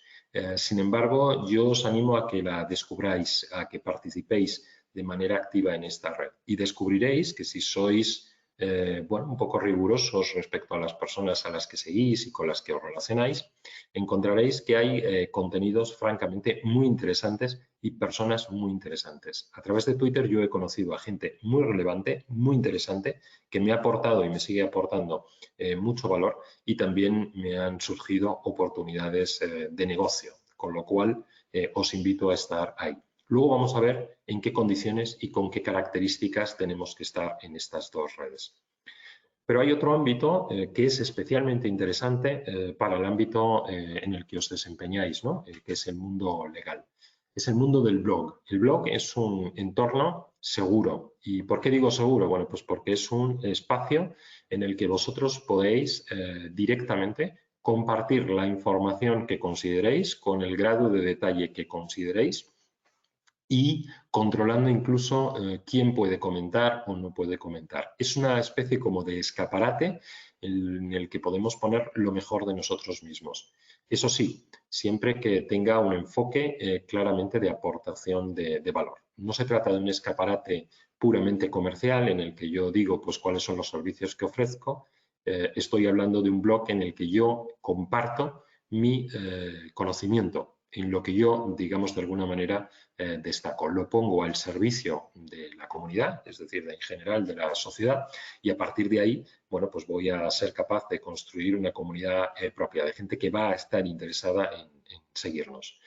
Sin embargo, yo os animo a que la descubráis, a que participéis de manera activa en esta red y descubriréis que si sois bueno, un poco rigurosos respecto a las personas a las que seguís y con las que os relacionáis, encontraréis que hay contenidos francamente muy interesantes y personas muy interesantes. A través de Twitter yo he conocido a gente muy relevante, muy interesante, que me ha aportado y me sigue aportando mucho valor y también me han surgido oportunidades de negocio, con lo cual os invito a estar ahí. Luego vamos a ver en qué condiciones y con qué características tenemos que estar en estas 2 redes. Pero hay otro ámbito que es especialmente interesante para el ámbito en el que os desempeñáis, ¿no? Que es el mundo legal. Es el mundo del blog. El blog es un entorno seguro. ¿Y por qué digo seguro? Bueno, pues porque es un espacio en el que vosotros podéis directamente compartir la información que consideréis con el grado de detalle que consideréis y controlando incluso quién puede comentar o no puede comentar. Es una especie como de escaparate en el que podemos poner lo mejor de nosotros mismos. Eso sí, siempre que tenga un enfoque claramente de aportación de valor. No se trata de un escaparate puramente comercial en el que yo digo pues cuáles son los servicios que ofrezco. Estoy hablando de un blog en el que yo comparto mi conocimiento, en lo que yo, digamos, de alguna manera destaco. Lo pongo al servicio de la comunidad, es decir, en general de la sociedad, y a partir de ahí, bueno, pues voy a ser capaz de construir una comunidad propia, de gente que va a estar interesada en seguirnos.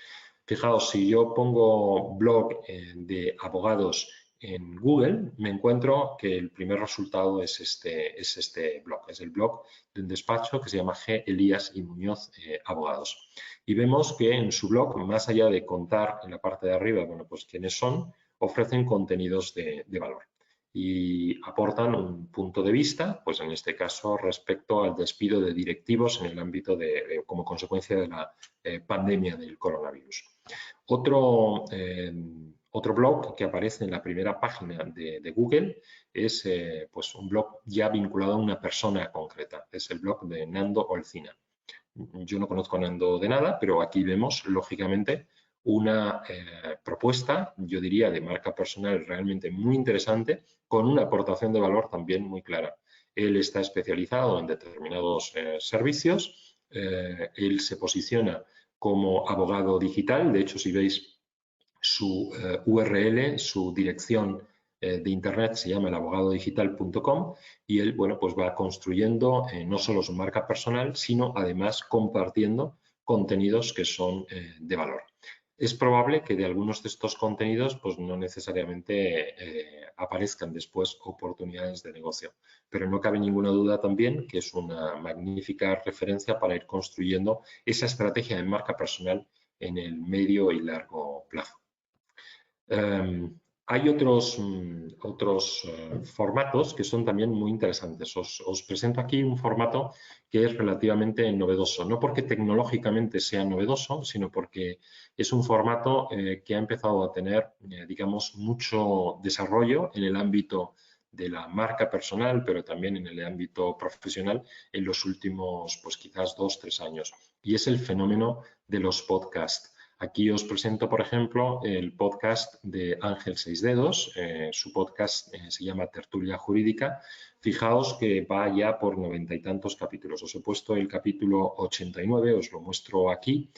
Fijaos, si yo pongo blog de abogados en Google, me encuentro que el primer resultado es este blog. Es el blog de un despacho que se llama G. Elías y Muñoz Abogados. Y vemos que en su blog, más allá de contar en la parte de arriba, bueno, pues quiénes son, ofrecen contenidos de valor y aportan un punto de vista, pues en este caso respecto al despido de directivos en el ámbito como consecuencia de la pandemia del coronavirus. Otro blog que aparece en la primera página de Google es pues un blog ya vinculado a una persona concreta, es el blog de Nando Olcina. yo no conozco a Nando de nada, pero aquí vemos, lógicamente, una propuesta, yo diría, de marca personal realmente muy interesante, con una aportación de valor también muy clara. Él está especializado en determinados servicios, él se posiciona como abogado digital, de hecho, si veis su URL, su dirección de internet se llama elabogadodigital.com y él, bueno, pues va construyendo no solo su marca personal, sino además compartiendo contenidos que son de valor. Es probable que de algunos de estos contenidos pues no necesariamente aparezcan después oportunidades de negocio, pero no cabe ninguna duda también que es una magnífica referencia para ir construyendo esa estrategia de marca personal en el medio y largo plazo. Hay otros formatos que son también muy interesantes. Os presento aquí un formato que es relativamente novedoso, no porque tecnológicamente sea novedoso, sino porque es un formato que ha empezado a tener, digamos, mucho desarrollo en el ámbito de la marca personal, pero también en el ámbito profesional en los últimos, pues quizás 2-3 años. Y es el fenómeno de los podcasts. Aquí os presento, por ejemplo, el podcast de Ángel Seisdedos. Su podcast se llama Tertulia Jurídica. Fijaos que va ya por 90 y tantos capítulos. Os he puesto el capítulo 89, os lo muestro aquí,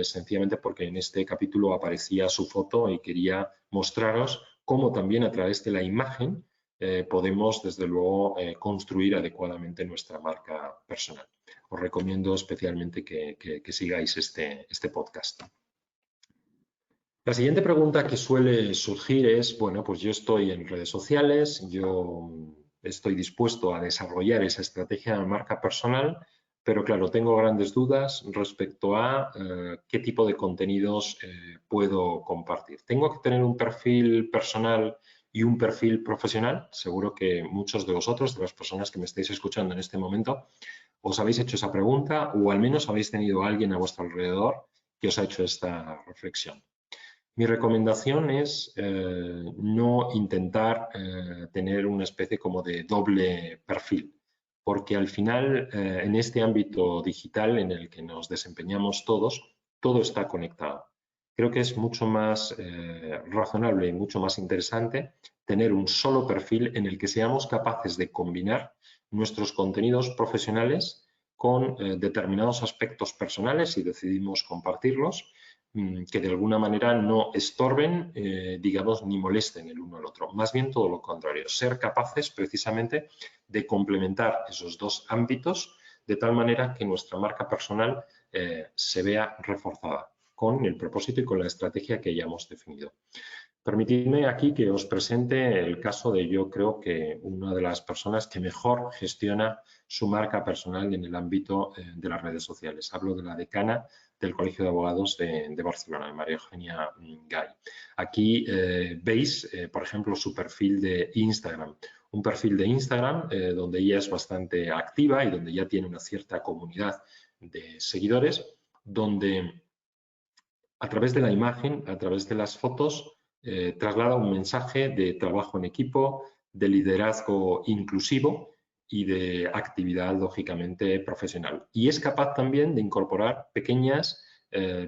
sencillamente porque en este capítulo aparecía su foto y quería mostraros cómo también a través de la imagen podemos, desde luego, construir adecuadamente nuestra marca personal. Os recomiendo especialmente que sigáis este podcast. La siguiente pregunta que suele surgir es, bueno, pues yo estoy en redes sociales, yo estoy dispuesto a desarrollar esa estrategia de marca personal, pero claro, tengo grandes dudas respecto a qué tipo de contenidos puedo compartir. ¿Tengo que tener un perfil personal y un perfil profesional? Seguro que muchos de vosotros, de las personas que me estáis escuchando en este momento, os habéis hecho esa pregunta o al menos habéis tenido a alguien a vuestro alrededor que os ha hecho esta reflexión. Mi recomendación es no intentar tener una especie como de doble perfil, porque al final en este ámbito digital en el que nos desempeñamos todos, todo está conectado. Creo que es mucho más razonable y mucho más interesante tener un solo perfil en el que seamos capaces de combinar nuestros contenidos profesionales con determinados aspectos personales si decidimos compartirlos, que de alguna manera no estorben, digamos, ni molesten el uno al otro. Más bien todo lo contrario, ser capaces precisamente de complementar esos dos ámbitos de tal manera que nuestra marca personal se vea reforzada con el propósito y con la estrategia que hayamos definido. Permitidme aquí que os presente el caso de, yo creo que una de las personas que mejor gestiona su marca personal en el ámbito de las redes sociales. Hablo de la decana del Colegio de Abogados de Barcelona, de María Eugenia Gay. Aquí veis, por ejemplo, su perfil de Instagram. Un perfil de Instagram donde ella es bastante activa y donde ya tiene una cierta comunidad de seguidores, donde a través de la imagen, a través de las fotos, traslada un mensaje de trabajo en equipo, de liderazgo inclusivo y de actividad, lógicamente, profesional. Y es capaz también de incorporar pequeñas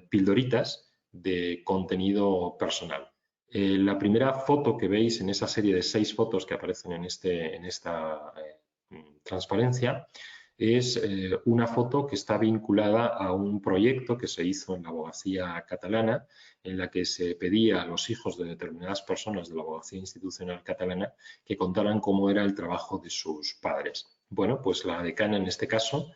pildoritas de contenido personal. La primera foto que veis en esa serie de 6 fotos que aparecen en esta transparencia es una foto que está vinculada a un proyecto que se hizo en la abogacía catalana, en la que se pedía a los hijos de determinadas personas de la abogacía institucional catalana que contaran cómo era el trabajo de sus padres. Bueno, pues la decana en este caso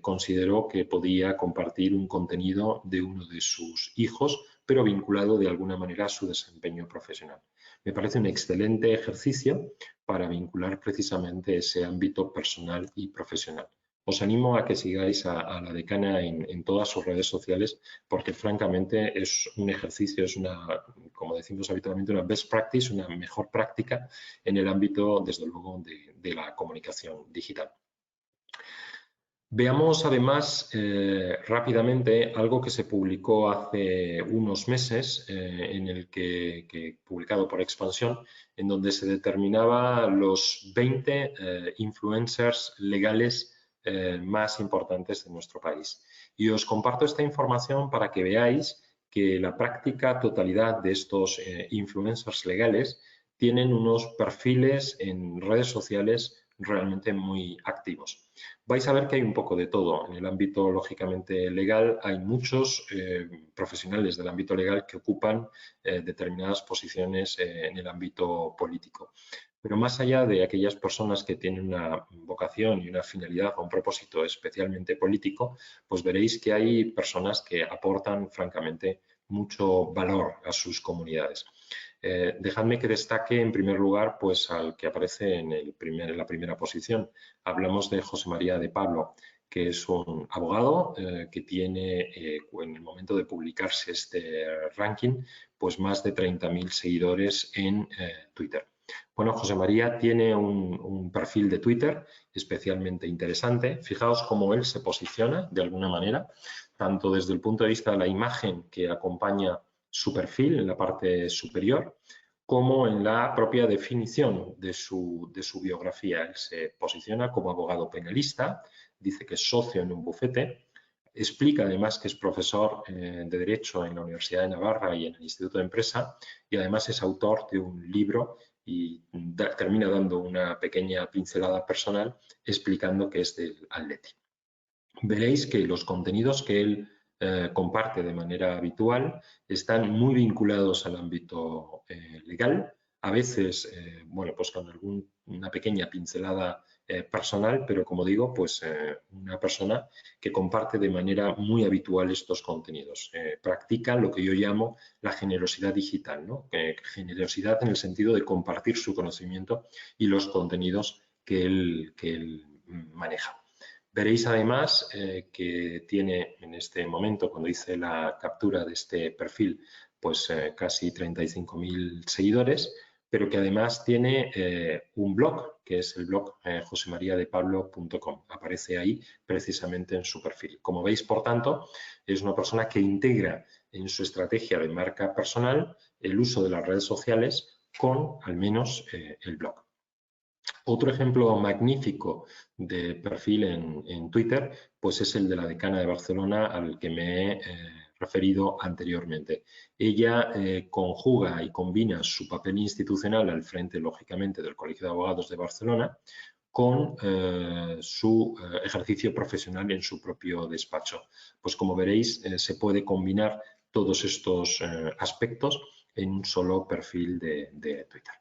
consideró que podía compartir un contenido de uno de sus hijos, pero vinculado de alguna manera a su desempeño profesional. Me parece un excelente ejercicio para vincular precisamente ese ámbito personal y profesional. Os animo a que sigáis a la decana en todas sus redes sociales porque francamente es un ejercicio, es una, como decimos habitualmente, una best practice, una mejor práctica en el ámbito, desde luego, de la comunicación digital. Veamos además rápidamente algo que se publicó hace unos meses, publicado por Expansión, en donde se determinaba los 20 influencers legales más importantes de nuestro país. Y os comparto esta información para que veáis que la práctica totalidad de estos influencers legales tienen unos perfiles en redes sociales realmente muy activos. Vais a ver que hay un poco de todo. En el ámbito, lógicamente, legal hay muchos profesionales del ámbito legal que ocupan determinadas posiciones en el ámbito político. Pero más allá de aquellas personas que tienen una vocación y una finalidad o un propósito especialmente político, pues veréis que hay personas que aportan, francamente, mucho valor a sus comunidades. Dejadme que destaque en primer lugar pues, al que aparece en la primera posición. Hablamos de José María de Pablo, que es un abogado que tiene, en el momento de publicarse este ranking, pues más de 30.000 seguidores en Twitter. Bueno, José María tiene un perfil de Twitter especialmente interesante. Fijaos cómo él se posiciona de alguna manera, tanto desde el punto de vista de la imagen que acompaña su perfil en la parte superior, como en la propia definición de su biografía. Él se posiciona como abogado penalista, dice que es socio en un bufete, explica además que es profesor de Derecho en la Universidad de Navarra y en el Instituto de Empresa, y además es autor de un libro y termina dando una pequeña pincelada personal explicando que es del Atleti. Veréis que los contenidos que él comparte de manera habitual están muy vinculados al ámbito legal, a veces, bueno, pues con una pequeña pincelada personal, pero como digo, pues una persona que comparte de manera muy habitual estos contenidos. Practica lo que yo llamo la generosidad digital, ¿no? Generosidad en el sentido de compartir su conocimiento y los contenidos que él maneja. Veréis además que tiene en este momento, cuando hice la captura de este perfil, pues casi 35.000 seguidores, pero que además tiene un blog, que es el blog josemariadepablo.com. Aparece ahí precisamente en su perfil. Como veis, por tanto, es una persona que integra en su estrategia de marca personal el uso de las redes sociales con al menos el blog. Otro ejemplo magnífico de perfil en Twitter pues es el de la decana de Barcelona al que me he referido anteriormente. Ella conjuga y combina su papel institucional al frente, lógicamente, del Colegio de Abogados de Barcelona con su ejercicio profesional en su propio despacho. Pues como veréis, se puede combinar todos estos aspectos en un solo perfil de Twitter.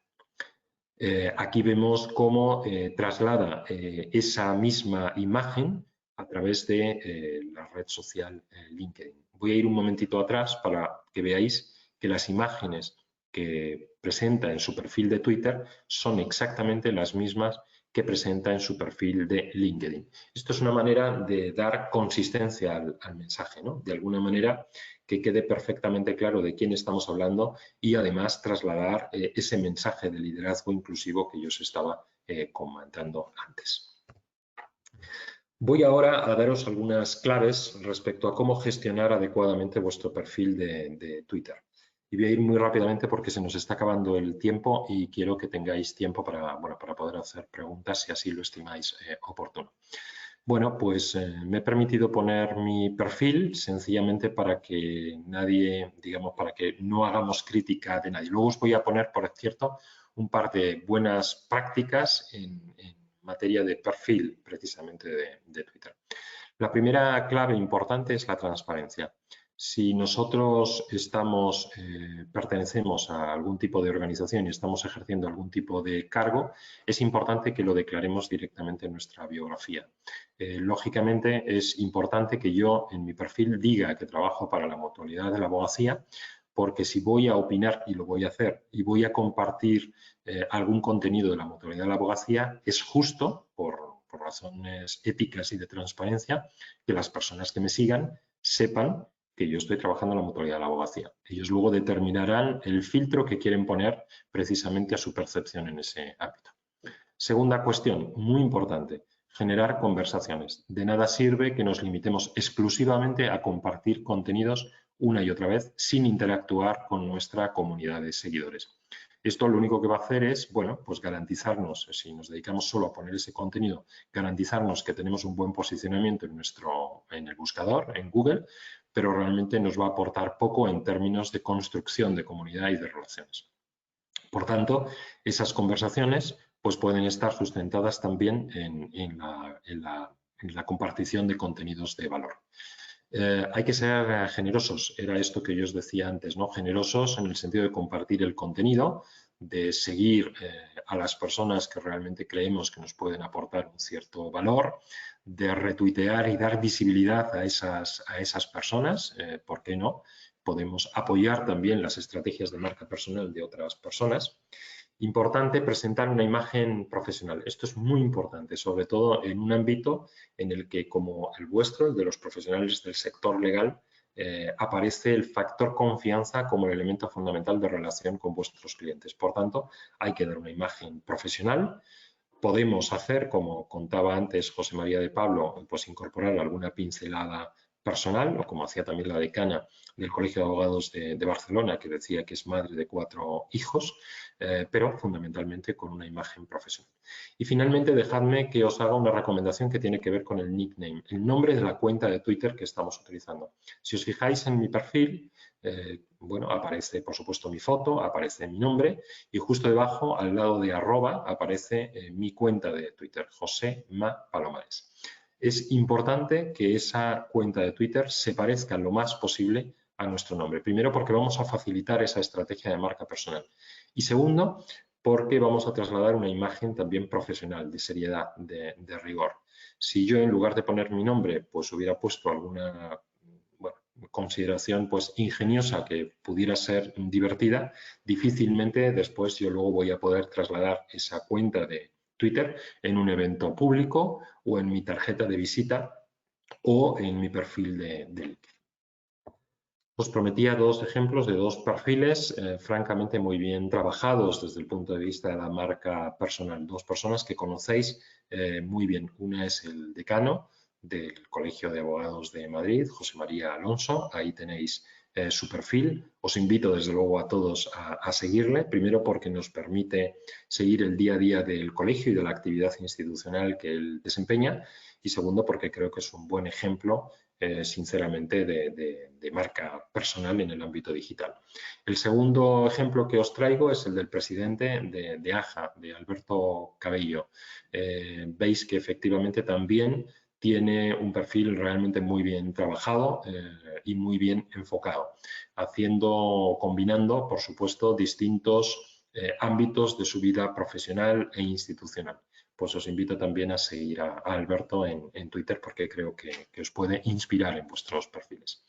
Aquí vemos cómo traslada esa misma imagen a través de la red social LinkedIn. Voy a ir un momentito atrás para que veáis que las imágenes que presenta en su perfil de Twitter son exactamente las mismas que presenta en su perfil de LinkedIn. Esto es una manera de dar consistencia al mensaje, ¿no? De alguna manera que quede perfectamente claro de quién estamos hablando y además trasladar ese mensaje de liderazgo inclusivo que yo os estaba comentando antes. Voy ahora a daros algunas claves respecto a cómo gestionar adecuadamente vuestro perfil de Twitter. Y voy a ir muy rápidamente porque se nos está acabando el tiempo y quiero que tengáis tiempo para poder hacer preguntas si así lo estimáis oportuno. Bueno, pues me he permitido poner mi perfil sencillamente para que nadie, digamos, para que no hagamos crítica de nadie. Luego os voy a poner, por cierto, un par de buenas prácticas en materia de perfil precisamente de Twitter. La primera clave importante es la transparencia. Si nosotros pertenecemos a algún tipo de organización y estamos ejerciendo algún tipo de cargo, es importante que lo declaremos directamente en nuestra biografía. Lógicamente, es importante que yo en mi perfil diga que trabajo para la mutualidad de la abogacía, porque si voy a opinar, y lo voy a hacer, y voy a compartir algún contenido de la mutualidad de la abogacía, es justo, por razones éticas y de transparencia, que las personas que me sigan sepan que yo estoy trabajando en la mutualidad de la abogacía. Ellos luego determinarán el filtro que quieren poner precisamente a su percepción en ese ámbito. Segunda cuestión, muy importante, generar conversaciones. De nada sirve que nos limitemos exclusivamente a compartir contenidos una y otra vez sin interactuar con nuestra comunidad de seguidores. Esto lo único que va a hacer es, bueno, pues garantizarnos, si nos dedicamos solo a poner ese contenido, garantizarnos que tenemos un buen posicionamiento en el buscador, en Google, pero realmente nos va a aportar poco en términos de construcción de comunidad y de relaciones. Por tanto, esas conversaciones pues pueden estar sustentadas también en la compartición de contenidos de valor. Hay que ser generosos, era esto que yo os decía antes, ¿no? Generosos en el sentido de compartir el contenido, de seguir a las personas que realmente creemos que nos pueden aportar un cierto valor, de retuitear y dar visibilidad a esas personas, ¿por qué no? Podemos apoyar también las estrategias de marca personal de otras personas. Importante presentar una imagen profesional. Esto es muy importante, sobre todo en un ámbito en el que, como el vuestro, el de los profesionales del sector legal, aparece el factor confianza como el elemento fundamental de relación con vuestros clientes. Por tanto, hay que dar una imagen profesional. Podemos hacer, como contaba antes José María de Pablo, pues incorporar alguna pincelada personal, o como hacía también la decana del Colegio de Abogados de Barcelona, que decía que es madre de 4 hijos, pero fundamentalmente con una imagen profesional. Y finalmente, dejadme que os haga una recomendación que tiene que ver con el nickname, el nombre de la cuenta de Twitter que estamos utilizando. Si os fijáis en mi perfil, bueno, aparece por supuesto mi foto, aparece mi nombre y justo debajo, al lado de arroba, aparece mi cuenta de Twitter, José Ma Palomares. Es importante que esa cuenta de Twitter se parezca lo más posible a nuestro nombre. Primero, porque vamos a facilitar esa estrategia de marca personal. Y segundo, porque vamos a trasladar una imagen también profesional, de seriedad, de rigor. Si yo, en lugar de poner mi nombre, pues hubiera puesto alguna consideración pues ingeniosa que pudiera ser divertida, difícilmente después yo luego voy a poder trasladar esa cuenta de Twitter en un evento público o en mi tarjeta de visita o en mi perfil de LinkedIn. Os prometía 2 ejemplos de 2 perfiles francamente muy bien trabajados desde el punto de vista de la marca personal. 2 personas que conocéis muy bien. Una es el decano del Colegio de Abogados de Madrid, José María Alonso. Ahí tenéis su perfil. Os invito desde luego a todos a seguirle, primero porque nos permite seguir el día a día del colegio y de la actividad institucional que él desempeña, y segundo porque creo que es un buen ejemplo sinceramente de marca personal en el ámbito digital. El segundo ejemplo que os traigo es el del presidente de AJA, de Alberto Cabello. Veis que efectivamente también tiene un perfil realmente muy bien trabajado y muy bien enfocado, combinando, por supuesto, distintos ámbitos de su vida profesional e institucional. Pues os invito también a seguir a Alberto en Twitter porque creo que os puede inspirar en vuestros perfiles.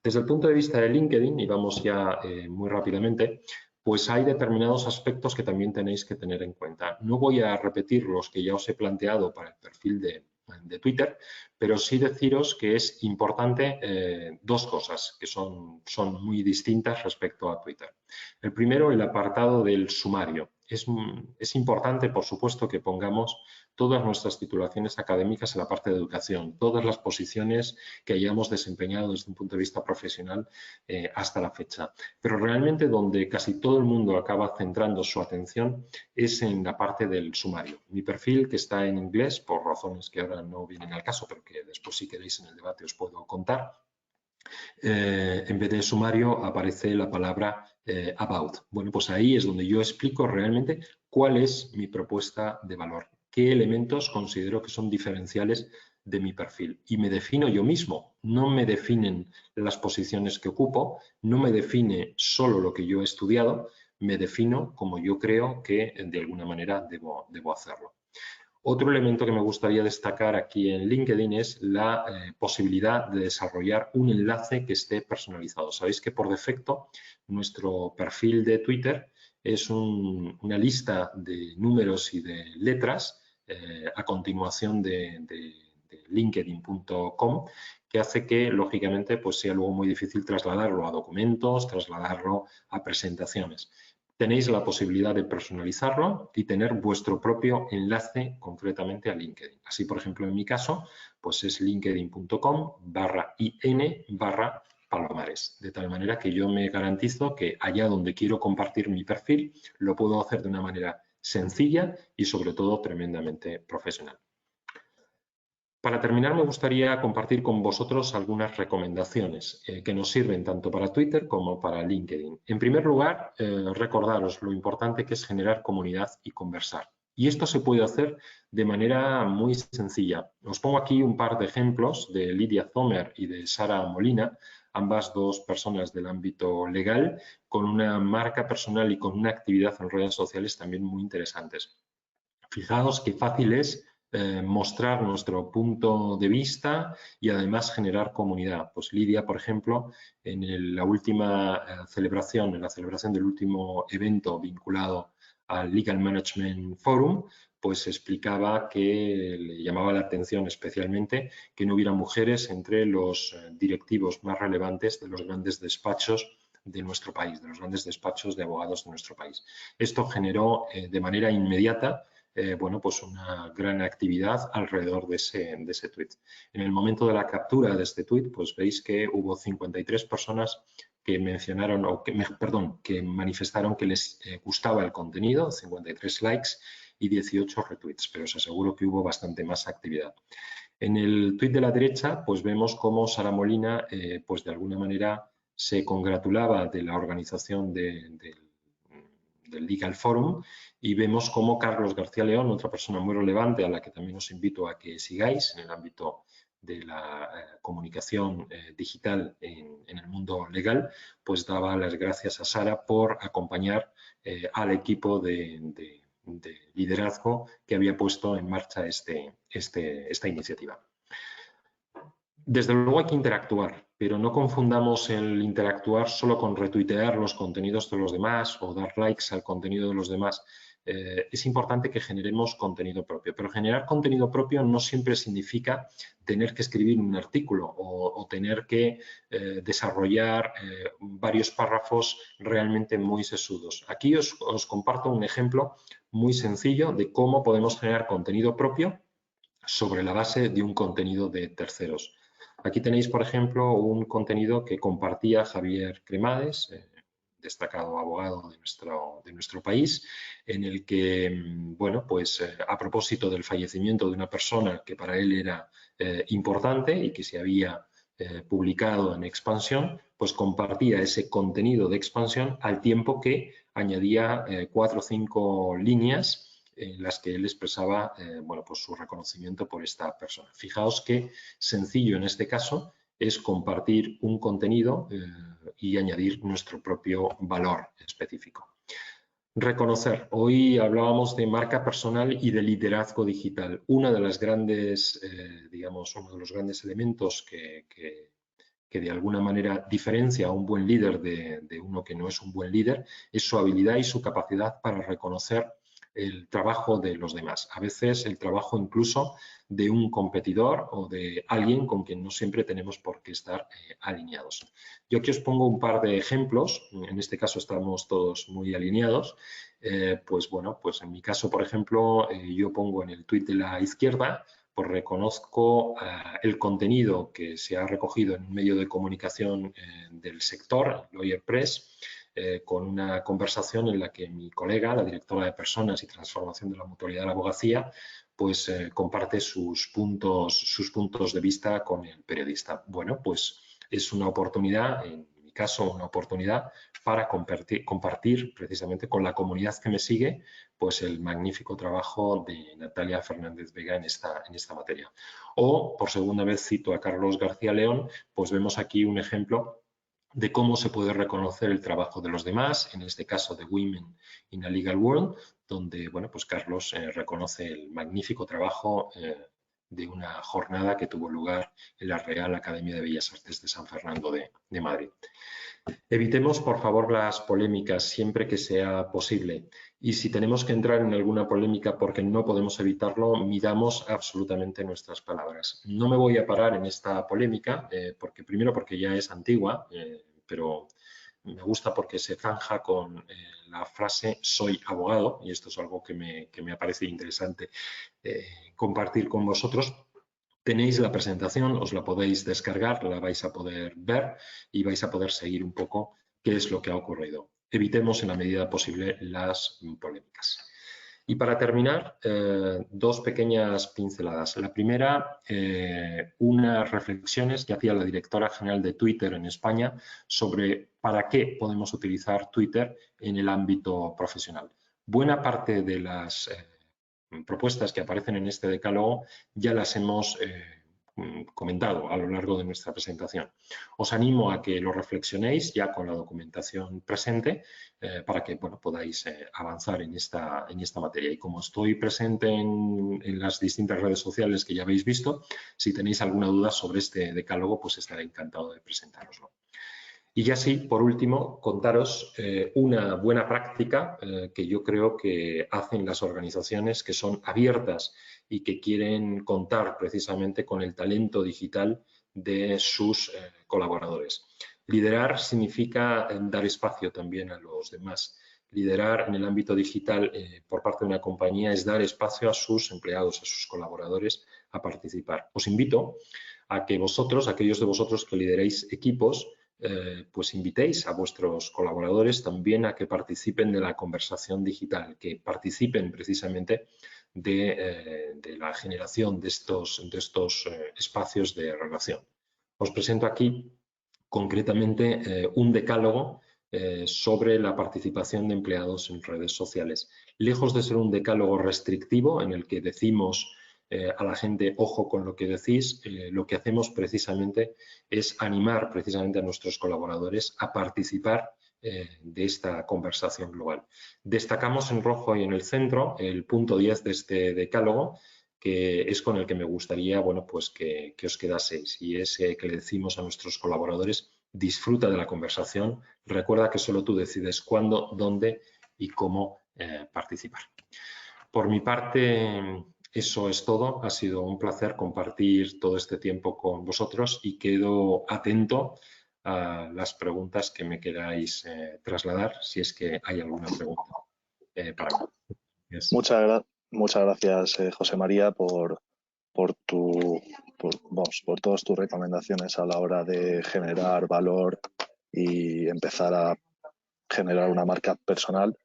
Desde el punto de vista de LinkedIn, y vamos ya muy rápidamente, pues hay determinados aspectos que también tenéis que tener en cuenta. No voy a repetir los que ya os he planteado para el perfil de Twitter, pero sí deciros que es importante 2 cosas que son muy distintas respecto a Twitter. El primero, el apartado del sumario. Es importante, por supuesto, que pongamos todas nuestras titulaciones académicas en la parte de educación, todas las posiciones que hayamos desempeñado desde un punto de vista profesional hasta la fecha. Pero realmente donde casi todo el mundo acaba centrando su atención es en la parte del sumario. Mi perfil, que está en inglés, por razones que ahora no vienen al caso, pero que después, si queréis, en el debate os puedo contar, en vez de sumario aparece la palabra about. Bueno, pues ahí es donde yo explico realmente cuál es mi propuesta de valor, qué elementos considero que son diferenciales de mi perfil. Y me defino yo mismo, no me definen las posiciones que ocupo, no me define solo lo que yo he estudiado, me defino como yo creo que de alguna manera debo hacerlo. Otro elemento que me gustaría destacar aquí en LinkedIn es la posibilidad de desarrollar un enlace que esté personalizado. Sabéis que por defecto nuestro perfil de Twitter es una lista de números y de letras a continuación de linkedin.com, que hace que, lógicamente, pues sea luego muy difícil trasladarlo a documentos, trasladarlo a presentaciones. Tenéis la posibilidad de personalizarlo y tener vuestro propio enlace concretamente a LinkedIn. Así, por ejemplo, en mi caso, pues es linkedin.com/in/ Palomares, de tal manera que yo me garantizo que allá donde quiero compartir mi perfil lo puedo hacer de una manera sencilla y sobre todo tremendamente profesional. Para terminar, me gustaría compartir con vosotros algunas recomendaciones que nos sirven tanto para Twitter como para LinkedIn. En primer lugar, recordaros lo importante que es generar comunidad y conversar. Y esto se puede hacer de manera muy sencilla. Os pongo aquí un par de ejemplos de Lidia Zomer y de Sara Molina, ambas dos personas del ámbito legal, con una marca personal y con una actividad en redes sociales también muy interesantes. Fijaos qué fácil es mostrar nuestro punto de vista y además generar comunidad. Pues Lidia, por ejemplo, en la última celebración, en la celebración del último evento vinculado al Legal Management Forum, pues explicaba que le llamaba la atención especialmente que no hubiera mujeres entre los directivos más relevantes de los grandes despachos de nuestro país, de los grandes despachos de abogados de nuestro país. Esto generó de manera inmediata bueno, pues una gran actividad alrededor de ese tuit. En el momento de la captura de este tuit, pues veis que hubo 53 personas que mencionaron, o que, perdón, que manifestaron que les gustaba el contenido, 53 likes y 18 retweets, pero os aseguro que hubo bastante más actividad. En el tuit de la derecha, pues vemos cómo Sara Molina, pues de alguna manera se congratulaba de la organización del Legal Forum y vemos cómo Carlos García León, otra persona muy relevante a la que también os invito a que sigáis en el ámbito de la comunicación digital en el mundo legal, pues daba las gracias a Sara por acompañar al equipo de liderazgo que había puesto en marcha esta iniciativa. Desde luego hay que interactuar, pero no confundamos el interactuar solo con retuitear los contenidos de los demás o dar likes al contenido de los demás. Es importante que generemos contenido propio, pero generar contenido propio no siempre significa tener que escribir un artículo o tener que desarrollar varios párrafos realmente muy sesudos. Aquí os comparto un ejemplo muy sencillo de cómo podemos generar contenido propio sobre la base de un contenido de terceros. Aquí tenéis, por ejemplo, un contenido que compartía Javier Cremades, destacado abogado de nuestro país, en el que, bueno, pues a propósito del fallecimiento de una persona que para él era importante y que se había publicado en Expansión, pues compartía ese contenido de Expansión al tiempo que añadía 4 o 5 líneas en las que él expresaba bueno, pues su reconocimiento por esta persona. Fijaos qué sencillo en este caso es compartir un contenido y añadir nuestro propio valor específico. Reconocer. Hoy hablábamos de marca personal y de liderazgo digital. Una de las grandes, digamos, uno de los grandes elementos que de alguna manera diferencia a un buen líder de uno que no es un buen líder es su habilidad y su capacidad para reconocer el trabajo de los demás. A veces el trabajo incluso de un competidor o de alguien con quien no siempre tenemos por qué estar alineados. Yo aquí os pongo un par de ejemplos. En este caso estamos todos muy alineados. Pues bueno, pues en mi caso, por ejemplo, yo pongo en el tuit de la izquierda, pues reconozco el contenido que se ha recogido en un medio de comunicación del sector, Lawyer Press, con una conversación en la que mi colega, la directora de Personas y Transformación de la Mutualidad de la Abogacía, pues comparte sus puntos de vista con el periodista. Bueno, pues es una oportunidad, en mi caso, una oportunidad para compartir precisamente con la comunidad que me sigue pues el magnífico trabajo de Natalia Fernández Vega en esta materia. O, por segunda vez cito a Carlos García León, pues vemos aquí un ejemplo de cómo se puede reconocer el trabajo de los demás, en este caso de Women in a Legal World, donde bueno, pues Carlos reconoce el magnífico trabajo de una jornada que tuvo lugar en la Real Academia de Bellas Artes de San Fernando de Madrid. Evitemos, por favor, las polémicas siempre que sea posible. Y si tenemos que entrar en alguna polémica porque no podemos evitarlo, midamos absolutamente nuestras palabras. No me voy a parar en esta polémica, primero porque ya es antigua, pero me gusta porque se zanja con la frase soy abogado, y esto es algo que me ha parecido interesante compartir con vosotros, Tenéis la presentación, os la podéis descargar, la vais a poder ver y vais a poder seguir un poco qué es lo que ha ocurrido. Evitemos en la medida posible las polémicas. Y para terminar, dos pequeñas pinceladas. La primera, unas reflexiones que hacía la directora general de Twitter en España sobre para qué podemos utilizar Twitter en el ámbito profesional. Buena parte de las propuestas que aparecen en este decálogo ya las hemos comentado a lo largo de nuestra presentación. Os animo a que lo reflexionéis ya con la documentación presente para que podáis avanzar en esta materia. Y como estoy presente en las distintas redes sociales que ya habéis visto, si tenéis alguna duda sobre este decálogo, pues estaré encantado de presentároslo. Y ya sí, por último, contaros una buena práctica que yo creo que hacen las organizaciones que son abiertas y que quieren contar precisamente con el talento digital de sus colaboradores. Liderar significa dar espacio también a los demás. Liderar en el ámbito digital por parte de una compañía es dar espacio a sus empleados, a sus colaboradores a participar. Os invito a que vosotros, aquellos de vosotros que lideréis equipos, pues invitéis a vuestros colaboradores también a que participen de la conversación digital, que participen precisamente de la generación de estos espacios de relación. Os presento aquí concretamente un decálogo sobre la participación de empleados en redes sociales. Lejos de ser un decálogo restrictivo en el que decimos a la gente, ojo con lo que decís, lo que hacemos precisamente es animar precisamente a nuestros colaboradores a participar de esta conversación global. Destacamos en rojo y en el centro el punto 10 de este decálogo, que es con el que me gustaría pues que os quedaseis, y es que le decimos a nuestros colaboradores: disfruta de la conversación, recuerda que solo tú decides cuándo, dónde y cómo participar. Por mi parte, eso es todo. Ha sido un placer compartir todo este tiempo con vosotros y quedo atento a las preguntas que me queráis trasladar, si es que hay alguna pregunta para mí. Yes. Muchas gracias, José María, por todas tus recomendaciones a la hora de generar valor y empezar a generar una marca personal.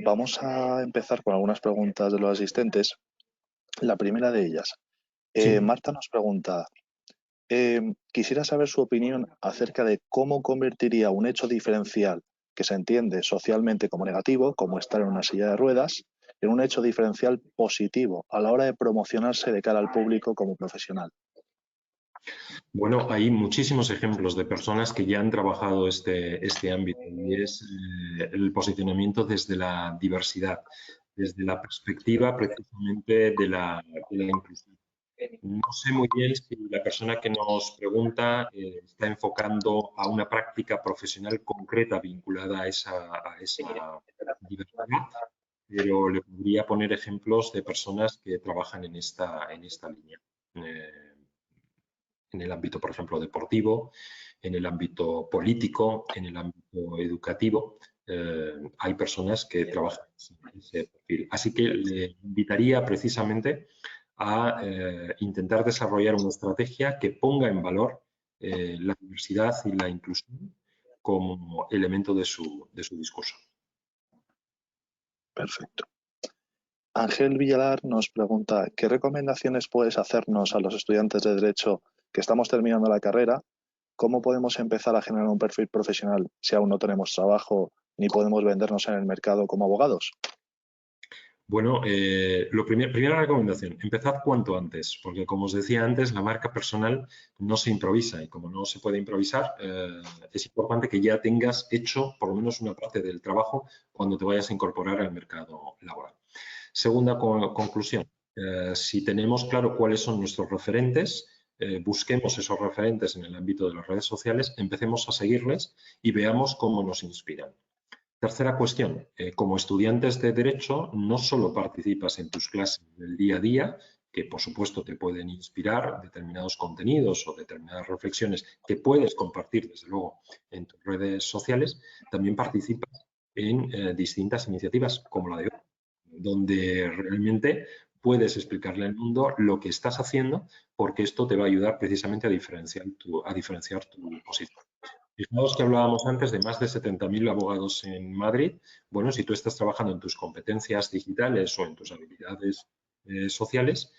Vamos a empezar con algunas preguntas de los asistentes. La primera de ellas, Sí. Marta nos pregunta, quisiera saber su opinión acerca de cómo convertiría un hecho diferencial que se entiende socialmente como negativo, como estar en una silla de ruedas, en un hecho diferencial positivo a la hora de promocionarse de cara al público como profesional. Bueno, hay muchísimos ejemplos de personas que ya han trabajado este ámbito, y es el posicionamiento desde la diversidad, desde la perspectiva precisamente de la inclusión. No sé muy bien si la persona que nos pregunta está enfocando a una práctica profesional concreta vinculada a esa diversidad, pero le podría poner ejemplos de personas que trabajan en esta línea. En el ámbito, por ejemplo, deportivo, en el ámbito político, en el ámbito educativo. Hay personas que trabajan en ese perfil. Así que le invitaría precisamente a intentar desarrollar una estrategia que ponga en valor la diversidad y la inclusión como elemento de su discurso. Perfecto. Ángel Villalar nos pregunta, ¿qué recomendaciones puedes hacernos a los estudiantes de Derecho que estamos terminando la carrera? ¿Cómo podemos empezar a generar un perfil profesional si aún no tenemos trabajo ni podemos vendernos en el mercado como abogados? Bueno, primera recomendación, empezad cuanto antes, porque como os decía antes, la marca personal no se improvisa, y como no se puede improvisar, es importante que ya tengas hecho por lo menos una parte del trabajo cuando te vayas a incorporar al mercado laboral. Segunda conclusión, si tenemos claro cuáles son nuestros referentes, busquemos esos referentes en el ámbito de las redes sociales, empecemos a seguirles y veamos cómo nos inspiran. Tercera cuestión, como estudiantes de Derecho no solo participas en tus clases del día a día, que por supuesto te pueden inspirar determinados contenidos o determinadas reflexiones que puedes compartir desde luego en tus redes sociales, también participas en distintas iniciativas como la de hoy, donde realmente puedes explicarle al mundo lo que estás haciendo, porque esto te va a ayudar precisamente a diferenciar tu posición. Fijaos que hablábamos antes de más de 70.000 abogados en Madrid. Bueno, si tú estás trabajando en tus competencias digitales o en tus habilidades sociales,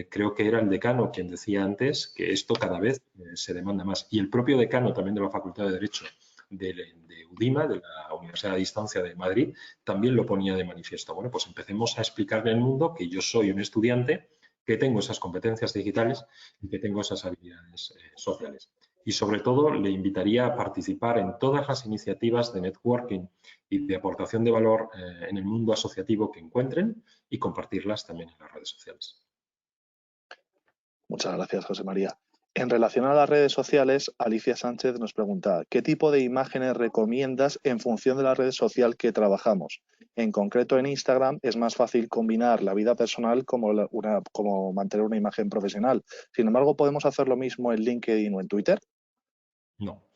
creo que era el decano quien decía antes que esto cada vez se demanda más. Y el propio decano también de la Facultad de Derecho de UDIMA, de la Universidad a Distancia de Madrid, también lo ponía de manifiesto. Bueno, pues empecemos a explicarle al mundo que yo soy un estudiante, que tengo esas competencias digitales y que tengo esas habilidades sociales. Y sobre todo le invitaría a participar en todas las iniciativas de networking y de aportación de valor en el mundo asociativo que encuentren y compartirlas también en las redes sociales. Muchas gracias, José María. En relación a las redes sociales, Alicia Sánchez nos pregunta, ¿qué tipo de imágenes recomiendas en función de la red social que trabajamos? En concreto, en Instagram es más fácil combinar la vida personal como mantener una imagen profesional. Sin embargo, ¿podemos hacer lo mismo en LinkedIn o en Twitter? No.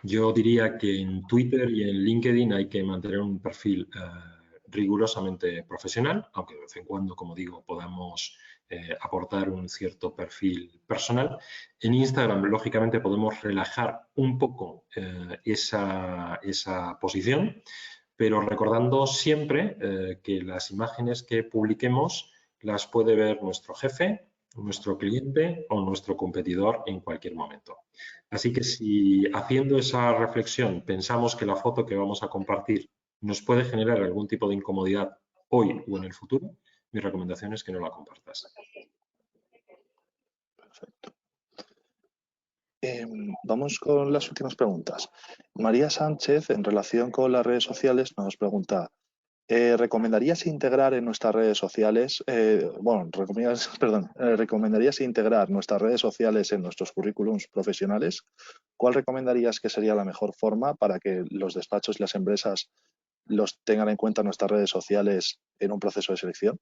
Yo diría que en Twitter y en LinkedIn hay que mantener un perfil rigurosamente profesional, aunque de vez en cuando, como digo, podamos aportar un cierto perfil personal. En Instagram, lógicamente, podemos relajar un poco esa posición, pero recordando siempre que las imágenes que publiquemos las puede ver nuestro jefe, nuestro cliente o nuestro competidor en cualquier momento. Así que si haciendo esa reflexión pensamos que la foto que vamos a compartir nos puede generar algún tipo de incomodidad hoy o en el futuro, mi recomendación es que no la compartas. Perfecto. Vamos con las últimas preguntas. María Sánchez, en relación con las redes sociales, nos pregunta, ¿recomendarías integrar en nuestras redes sociales, ¿recomendarías integrar nuestras redes sociales en nuestros currículums profesionales? ¿Cuál recomendarías que sería la mejor forma para que los despachos y las empresas los tengan en cuenta nuestras redes sociales en un proceso de selección?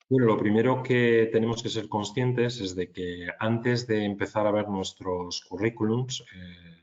Bueno, lo primero que tenemos que ser conscientes es de que antes de empezar a ver nuestros currículums,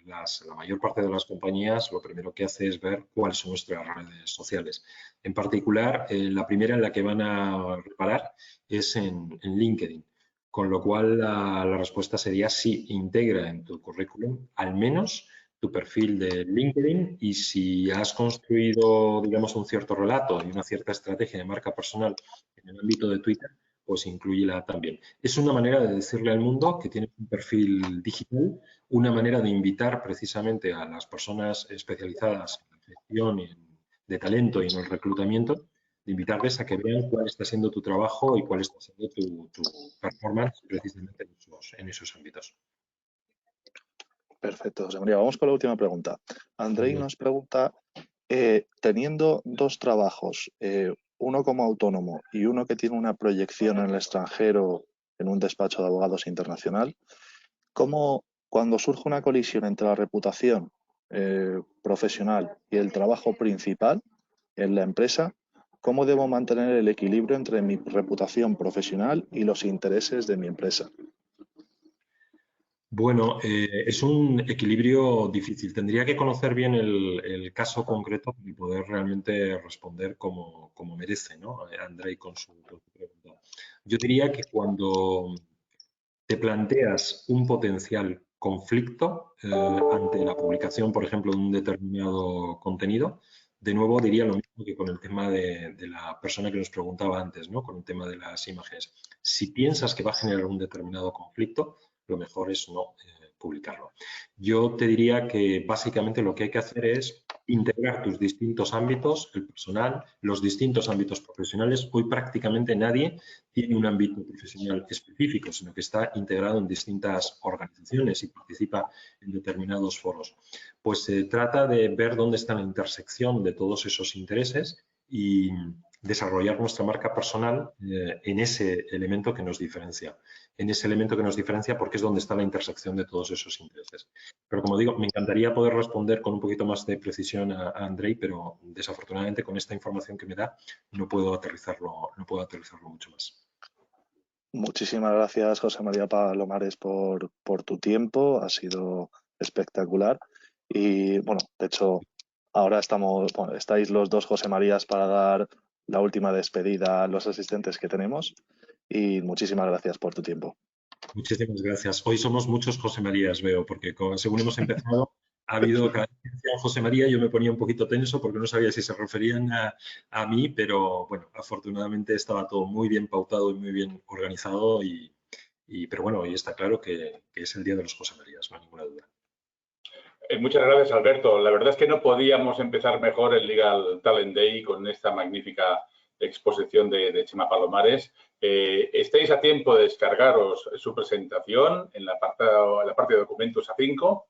la mayor parte de las compañías lo primero que hace es ver cuáles son nuestras redes sociales. En particular, la primera en la que van a reparar es en LinkedIn, con lo cual la respuesta sería sí, integra en tu currículum al menos tu perfil de LinkedIn, y si has construido, digamos, un cierto relato y una cierta estrategia de marca personal en el ámbito de Twitter, pues inclúyela también. Es una manera de decirle al mundo que tienes un perfil digital, una manera de invitar precisamente a las personas especializadas en la gestión de talento y en el reclutamiento, de invitarles a que vean cuál está siendo tu trabajo y cuál está siendo tu performance precisamente en esos ámbitos. Perfecto, José María. Vamos con la última pregunta. Andrei nos pregunta, teniendo dos trabajos, uno como autónomo y uno que tiene una proyección en el extranjero en un despacho de abogados internacional, ¿cómo cuando surge una colisión entre la reputación profesional y el trabajo principal en la empresa, cómo debo mantener el equilibrio entre mi reputación profesional y los intereses de mi empresa? Bueno, es un equilibrio difícil. Tendría que conocer bien el caso concreto y poder realmente responder como merece, ¿no? Andrei, con su pregunta. Yo diría que cuando te planteas un potencial conflicto ante la publicación, por ejemplo, de un determinado contenido, de nuevo diría lo mismo que con el tema de la persona que nos preguntaba antes, ¿no? Con el tema de las imágenes. Si piensas que va a generar un determinado conflicto, lo mejor es no publicarlo. Yo te diría que básicamente lo que hay que hacer es integrar tus distintos ámbitos, el personal, los distintos ámbitos profesionales. Hoy prácticamente nadie tiene un ámbito profesional específico, sino que está integrado en distintas organizaciones y participa en determinados foros. Pues se trata de ver dónde está la intersección de todos esos intereses y desarrollar nuestra marca personal en ese elemento que nos diferencia. En ese elemento que nos diferencia porque es donde está la intersección de todos esos intereses. Pero como digo, me encantaría poder responder con un poquito más de precisión a Andrei, pero desafortunadamente con esta información que me da no puedo aterrizarlo mucho más. Muchísimas gracias, José María Palomares, por tu tiempo. Ha sido espectacular. Y bueno, de hecho, ahora estáis los dos José Marías para dar la última despedida a los asistentes que tenemos y muchísimas gracias por tu tiempo. Muchísimas gracias. Hoy somos muchos José Marías, veo, porque según hemos empezado, ha habido cada vez que decían José María, yo me ponía un poquito tenso porque no sabía si se referían a mí, pero bueno, afortunadamente estaba todo muy bien pautado y muy bien organizado pero bueno, hoy está claro que es el día de los José Marías, no hay ninguna duda. Muchas gracias, Alberto. La verdad es que no podíamos empezar mejor el Legal Talent Day con esta magnífica exposición de Chema Palomares. Estáis a tiempo de descargaros su presentación en la parte de documentos A5,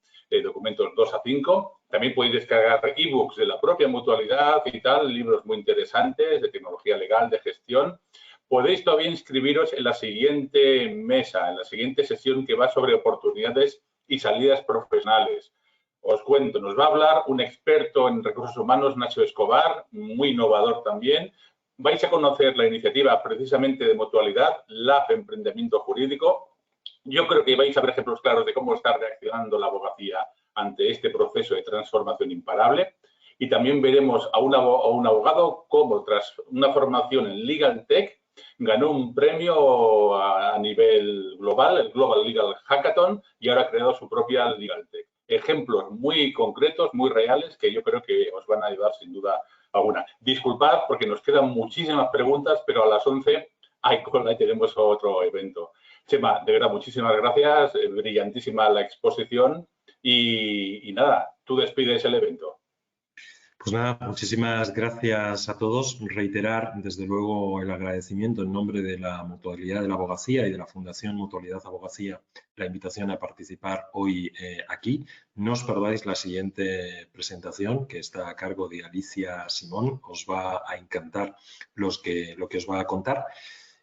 documentos 2 a 5. También podéis descargar ebooks de la propia mutualidad y tal, libros muy interesantes de tecnología legal, de gestión. Podéis todavía inscribiros en la siguiente mesa, en la siguiente sesión que va sobre oportunidades y salidas profesionales. Os cuento, nos va a hablar un experto en recursos humanos, Nacho Escobar, muy innovador también. Vais a conocer la iniciativa precisamente de mutualidad, LAF Emprendimiento Jurídico. Yo creo que vais a ver ejemplos claros de cómo está reaccionando la abogacía ante este proceso de transformación imparable. Y también veremos a un abogado cómo, tras una formación en Legal Tech, ganó un premio a nivel global, el Global Legal Hackathon, y ahora ha creado su propia Legal Tech. Ejemplos muy concretos, muy reales, que yo creo que os van a ayudar sin duda alguna. Disculpad porque nos quedan muchísimas preguntas, pero a las 11 hay cola y tenemos otro evento. Chema, de verdad, muchísimas gracias, brillantísima la exposición y nada, tú despides el evento. Pues nada, muchísimas gracias a todos. Reiterar, desde luego, el agradecimiento en nombre de la Mutualidad de la Abogacía y de la Fundación Mutualidad Abogacía, la invitación a participar hoy aquí. No os perdáis la siguiente presentación, que está a cargo de Alicia Simón. Os va a encantar lo que os va a contar.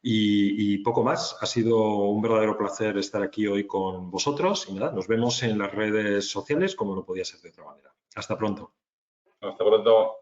Y poco más. Ha sido un verdadero placer estar aquí hoy con vosotros. Y nada, nos vemos en las redes sociales, como no podía ser de otra manera. Hasta pronto. Hasta pronto.